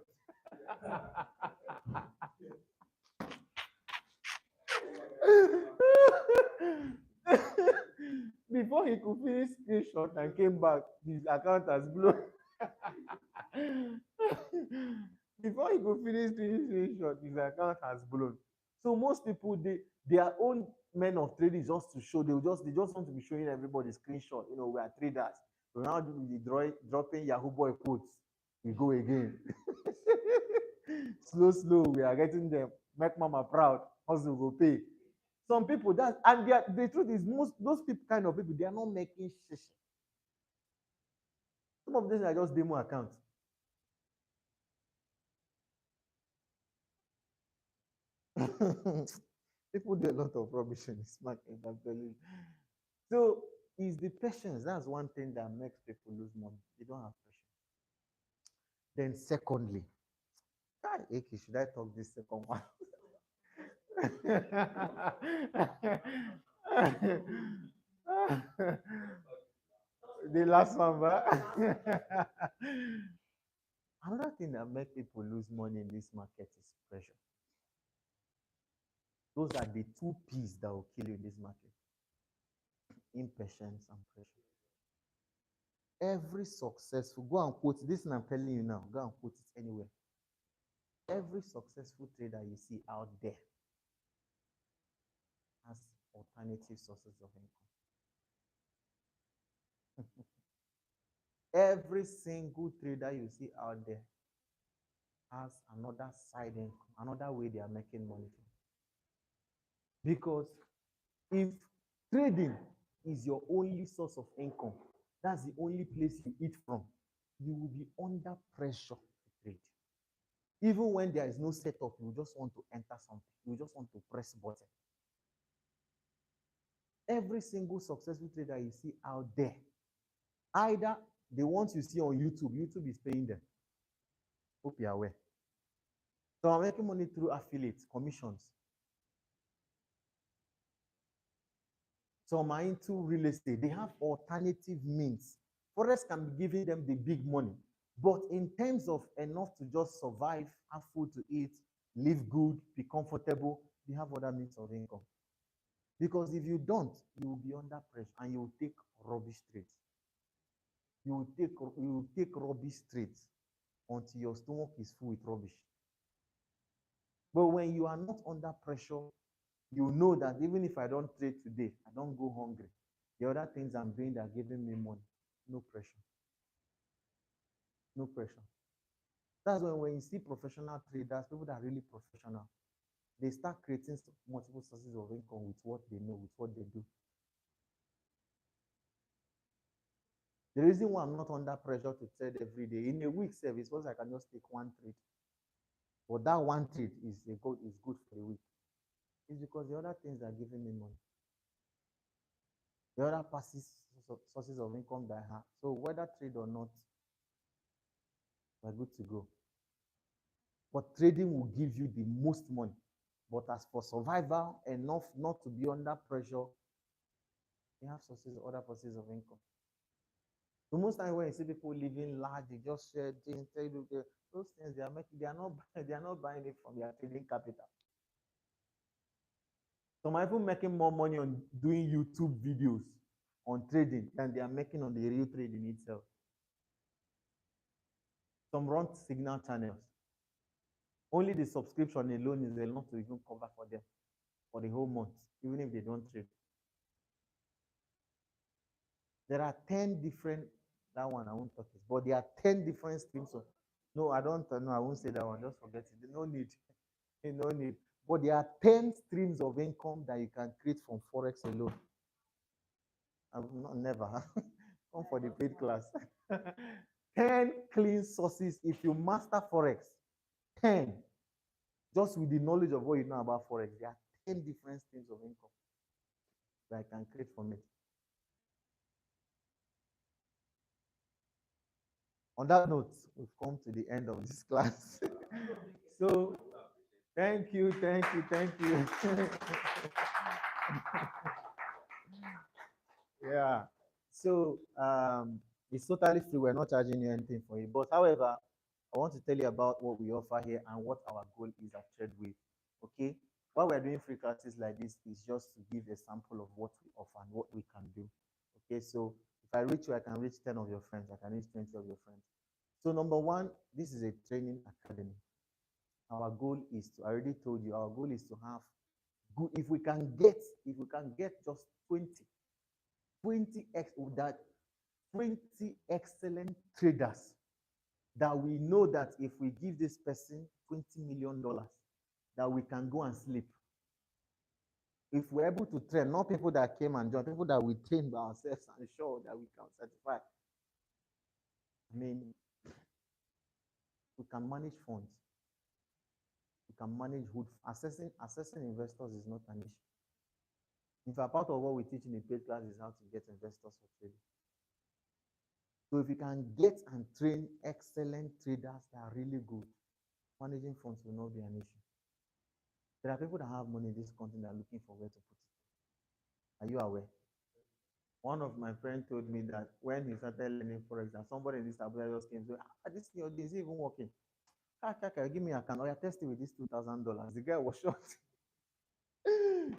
Before he could finish screenshot and came back, his account has blown. Before he could finish doing screenshot, his account has blown. So most people, their own men of trading just to show, they just want to be showing everybody screenshot. You know, we are traders. So now dropping Yahoo boy quotes. We go again. slow, we are getting them. Make mama proud. Hustle go pay. Some people the truth is those people kind of people, they are not making shit. Some of them are just demo accounts. People do a lot of rubbish in this market, I'm telling you. So it's the patience. That's one thing that makes people lose money. They don't have patience. Then secondly, should I talk this second one? The last one, but another thing that makes people lose money in this market is pressure. Those are the 2 P's that will kill you in this market: impatience and pressure. Every successful, go and quote this, and I'm telling you now, go and quote it anywhere. Every successful trader you see out there has alternative sources of income. Every single trader you see out there has another side income, another way they are making money from. Because if trading is your only source of income, that's the only place you eat from, you will be under pressure to trade. Even when there is no setup, you just want to enter something. You just want to press button. Every single successful trader you see out there, either the ones you see on YouTube is paying them. Hope you're aware. So I'm making money through affiliates, commissions. Some are into real estate. They have alternative means. Forex can be giving them the big money. But in terms of enough to just survive, have food to eat, live good, be comfortable, they have other means of income. Because if you don't, you will be under pressure and you will take rubbish trades. You will take rubbish trades until your stomach is full with rubbish. But when you are not under pressure, you know that even if I don't trade today, I don't go hungry. The other things I'm doing that are giving me money. No pressure. No pressure. That's when you see professional traders, people that are really professional, they start creating multiple sources of income with what they know, with what they do. The reason why I'm not under pressure to trade every day, in a week service, because I can just take 1 trade. But that one trade is good for the week. It's because the other things are giving me money. The other sources of income that I have. So whether trade or not, we're good to go. But trading will give you the most money. But as for survival, enough not to be under pressure, you have other sources of income. So most times when you see people living large, they just share things, those things they are making, they are not buying it from their trading capital. Some are even making more money on doing YouTube videos on trading than they are making on the real trading itself. Some run signal channels. Only the subscription alone is enough to even cover for them for the whole month, even if they don't trade. There are 10 different, that one I won't talk it, but there are 10 different streams of, no, I won't say that one, just forget it. No need. No need. But there are 10 streams of income that you can create from Forex alone. Never. Come for the paid class. 10 clean sources if you master Forex. 10. Just with the knowledge of what you know about Forex, there are 10 different streams of income that I can create from it. On that note, we've come to the end of this class. So, thank you. Yeah. So, it's totally free. We're not charging you anything for it. But however, I want to tell you about what we offer here and what our goal is at Tradewave. Okay? Why we're doing free classes like this is just to give a sample of what we offer and what we can do. Okay, so if I reach you, I can reach 10 of your friends, I can reach 20 of your friends. So number one, this is a training academy. Our goal is to, I already told you, our goal is to have good, if we can get just 20 excellent traders that we know that if we give this person $20 million, that we can go and sleep. If we're able to train, not people that came and joined, people that we train by ourselves and show that we can certify. I mean, we can manage funds. We can manage who assessing investors is not an issue. In fact, part of what we teach in the paid class is how to get investors for trading. So if you can get and train excellent traders that are really good, managing funds will not be an issue. There are people that have money in this country that are looking for where to put it. Are you aware? One of my friends told me that when he started learning Forex, that somebody in this Abuja just came to say, this thing is even working. Give me a account. Oh, yeah, test it with this $2,000. The guy was shocked.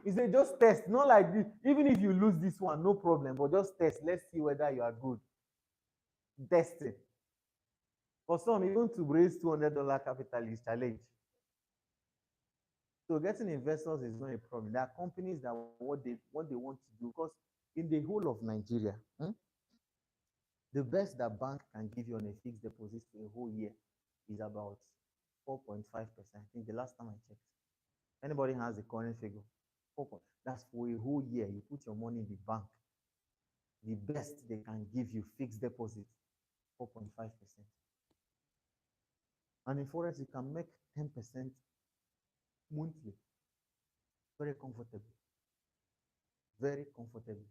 He said, just test. Not like this. Even if you lose this one, no problem. But just test. Let's see whether you are good. Test it. For some, even to raise $200 capital is challenge. So getting investors is not a problem. There are companies that what they want to do, because in the whole of Nigeria, the best that bank can give you on a fixed deposit for a whole year is about 4.5%. I think the last time I checked. Anybody has the current figure? That's for a whole year. You put your money in the bank. The best they can give you fixed deposit, 4.5%. And in Forex, you can make 10% monthly. Very comfortable. Very comfortable.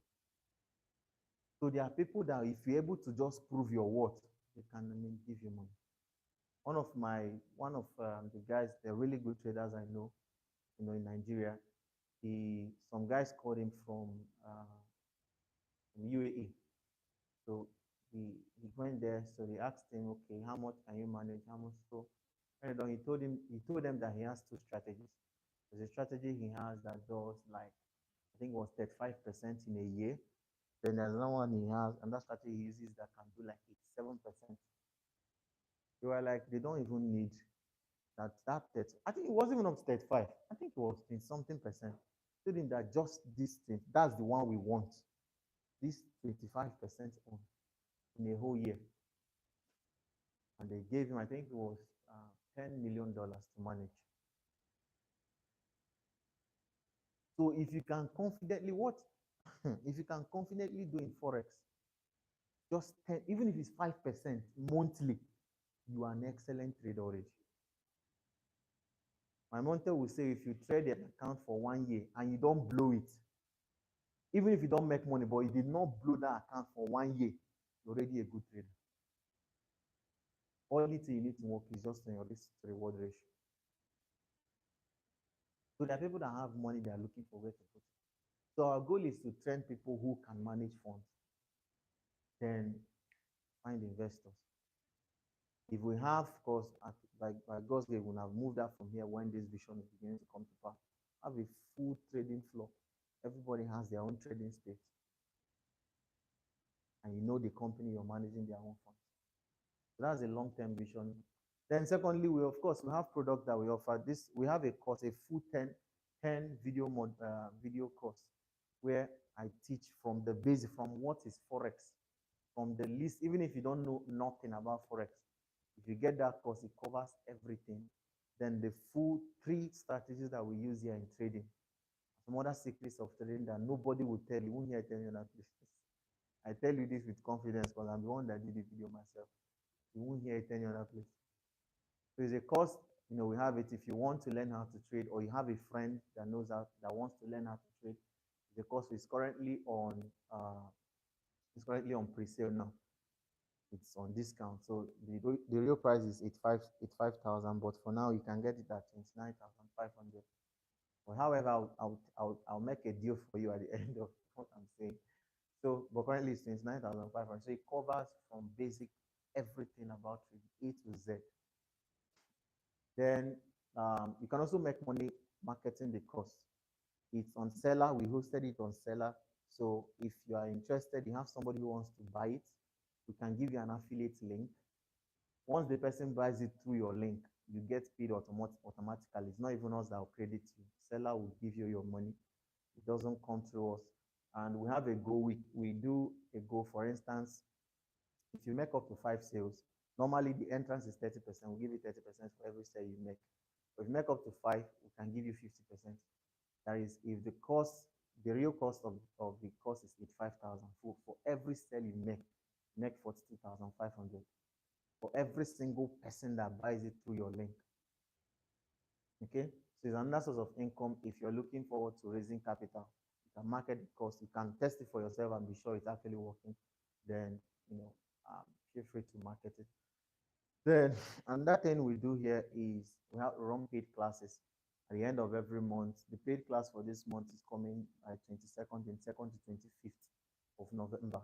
So there are people that if you're able to just prove your worth, they can give you money. One of the guys, they're really good traders I know, in Nigeria. Some guys called him from UAE. So he went there. So they asked him, okay, how much can you manage? How much? So he told them that he has two strategies. There's a strategy he has that does like, I think it was 35% in a year. Then there's another one he has, and that strategy he uses that can do like 87%. They were like, they don't even need that. I think it wasn't even up to 35. I think it was in something percent. Told him that just this thing, that's the one we want. This 25% on in a whole year. And they gave him, I think it was $10 million to manage. So if you can confidently if you can confidently do in Forex, just 10, even if it's 5% monthly, you are an excellent trader already. My mentor will say if you trade an account for 1 year and you don't blow it, even if you don't make money, but you did not blow that account for 1 year, you're already a good trader. Only thing you need to work is just on your risk to reward ratio. So there are people that have money, they are looking for where to put it. So our goal is to train people who can manage funds, then find investors. If we have, of course, by God's grace, we have moved out from here when this vision is beginning to come to pass. Have a full trading floor. Everybody has their own trading space. And you know the company you're managing their own funds. So that's a long-term vision. Then secondly, we of course we have products that we offer. We have a course, a full 10 video course where I teach from the basic, from what is Forex, from the list, even if you don't know nothing about Forex. If you get that course, it covers everything. Then the full 3 strategies that we use here in trading. Some other secrets of trading that nobody will tell you. You won't hear tell you that. I tell you this with confidence because I'm the one that did the video myself. You won't hear it any other place. So it's a course, we have it. If you want to learn how to trade, or you have a friend that knows how, that wants to learn how to trade, the course is currently on pre-sale now. It's on discount. So the real price is 85,000, but for now you can get it at 29,500. But however, I'll make a deal for you at the end of what I'm saying. So, but currently it's 29,500. So it covers from basic everything about trading, A to Z. Then you can also make money marketing the course. It's on Seller. We hosted it on Seller. So if you are interested, you have somebody who wants to buy it, we can give you an affiliate link. Once the person buys it through your link, you get paid automatically. It's not even us that will credit you. Seller will give you your money. It doesn't come through us. And we have a goal. We do a goal. For instance, if you make up to 5 sales, normally the entrance is 30%. We'll give you 30% for every sale you make. If you make up to 5, we can give you 50%. That is, if the real cost of the course is 85,000, for every sale you make 42,500. For every single person that buys it through your link. Okay? So it's another source of income if you're looking forward to raising capital. You can market the course, you can test it for yourself and be sure it's actually working. Then, feel free to market it. Then another thing we do here is we run paid classes at the end of every month. The paid class for this month is coming by 22nd to 25th of November.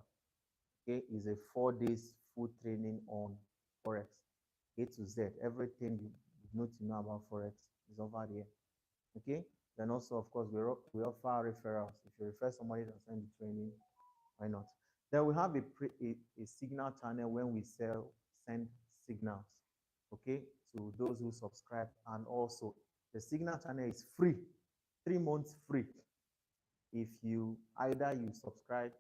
Okay, it's a 4 days full training on Forex, A to Z. Everything you need to know about Forex is over there. Okay, then also, of course, we offer referrals. If you refer somebody to send the training, why not? Then we have a signal channel when we send signals, okay, to those who subscribe. And also, the signal channel is free, 3 months free. If you subscribe,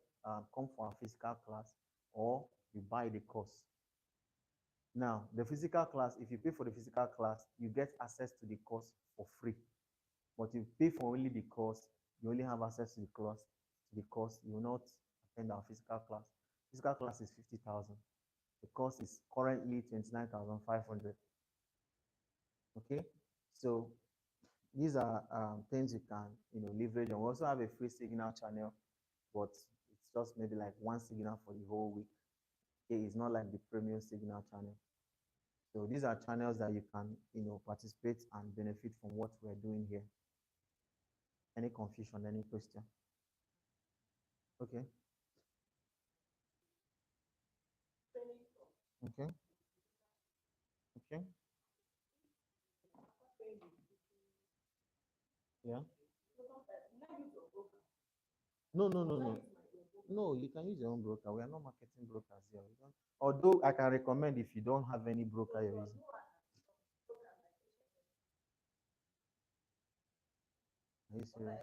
come for our physical class, or you buy the course. Now, the physical class, if you pay for the physical class, you get access to the course for free. But if you pay for only the course, you only have access to the course. You will not attend our physical class. Physical class is 50,000. The course is currently 29,500. Okay, so these are things you can leverage on. We also have a free signal channel, but it's just maybe like 1 signal for the whole week. Okay, it's not like the premium signal channel. So these are channels that you can participate and benefit from what we're doing here. Any confusion, any question? Okay. Okay. Okay. Yeah. No, no, no, no. No, you can use your own broker. We are not marketing brokers here. Although I can recommend if you don't have any broker you're using. Are you serious?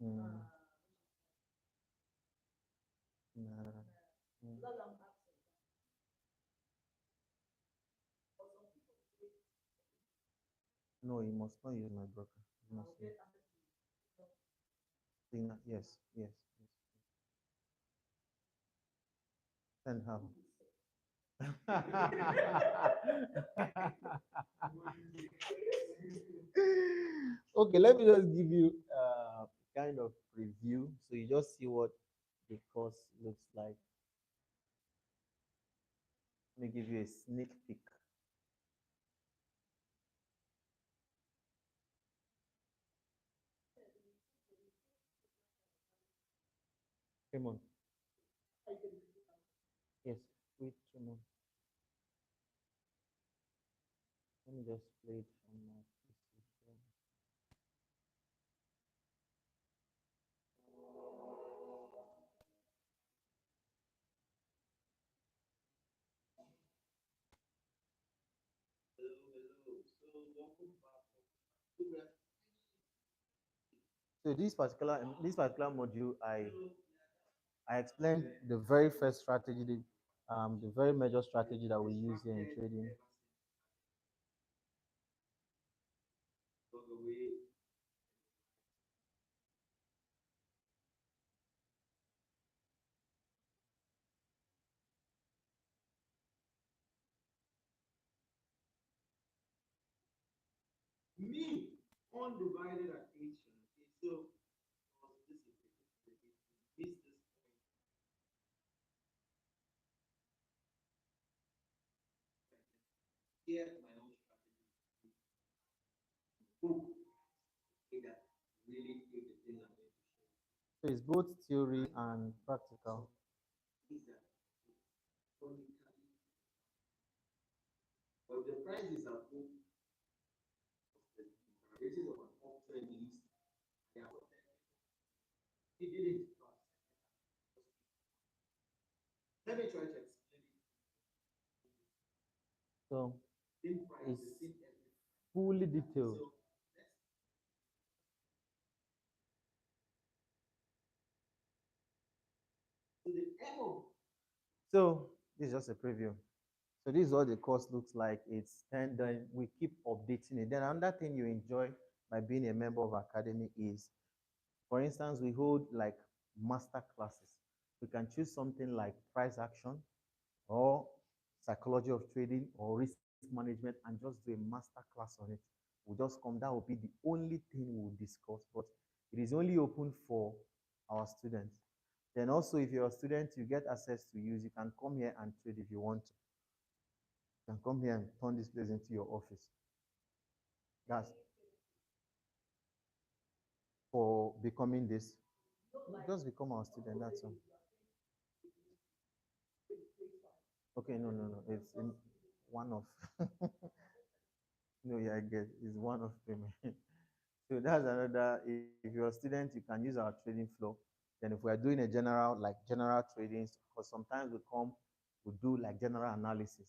Mm. Nah. Mm. No, you must not use my broker. You must use. Yes, yes, yes. Send her. Okay, let me just give you kind of preview so you just see what the course looks like. Let me give you a sneak peek. Come on. Yes, wait, come on. Let me just play it from my PC. So this particular module, I explained the very first strategy, the very major strategy that we use here in trading. So it's both theory and practical. So it's fully detailed. So this is just a preview. So this is what the course looks like. It's and then we keep updating it. Then another thing you enjoy by being a member of Academy is, for instance, we hold like master classes. We can choose something like price action or psychology of trading or risk management and just do a master class on it. We'll just come, that will be the only thing we'll discuss, but it is only open for our students. Then also, if you're a student, you get access to use, you can come here and trade if you want to. You can come here and turn this place into your office. That's for becoming this. Just become our student, that's all. Okay, no. It's in one of no, yeah, I get it's one of payment. So that's another. If you're a student, you can use our trading floor. Then if we are doing a general trading, because sometimes we do like general analysis.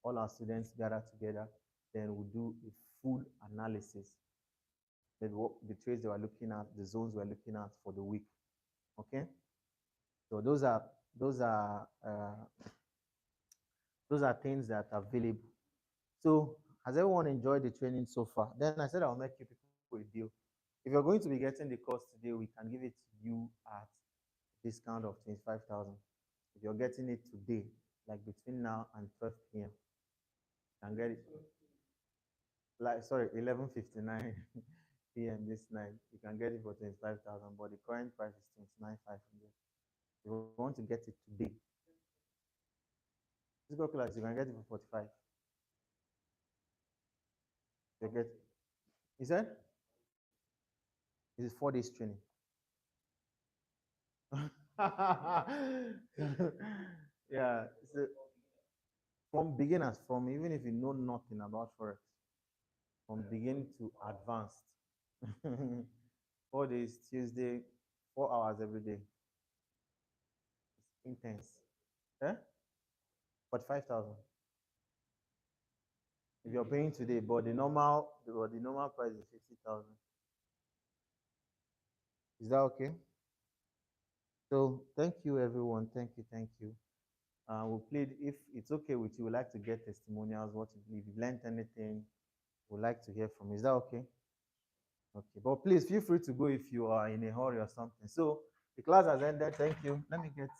All our students gather together, then we do a full analysis. The trades they were looking at, the zones we're looking at for the week. Okay, so those are those are things that are available. So has everyone enjoyed the training so far? Then I said I'll make you people a deal. If you're going to be getting the course today, we can give it to you at discount of 25,000. If you're getting it today, like between now and 12 p.m., you can get it. Like sorry, 11:59 p.m. this night, you can get it for 25,000. But the current price is 29,500. If you want to get it today, physical class, you can get it for 45. You get. He said it is 4 days training. Yeah. So from beginners, from even if you know nothing about Forex, from beginning to advanced. 4 days, Tuesday, 4 hours every day. It's intense. Eh? 45,000. If you're paying today, but the normal price is 50,000. Is that okay? So thank you everyone. Thank you. We played. If it's okay with you, we'd like to get testimonials. If you've learned anything, we'd like to hear from you. Is that okay? Okay, but please feel free to go if you are in a hurry or something. So the class has ended. Thank you. Let me get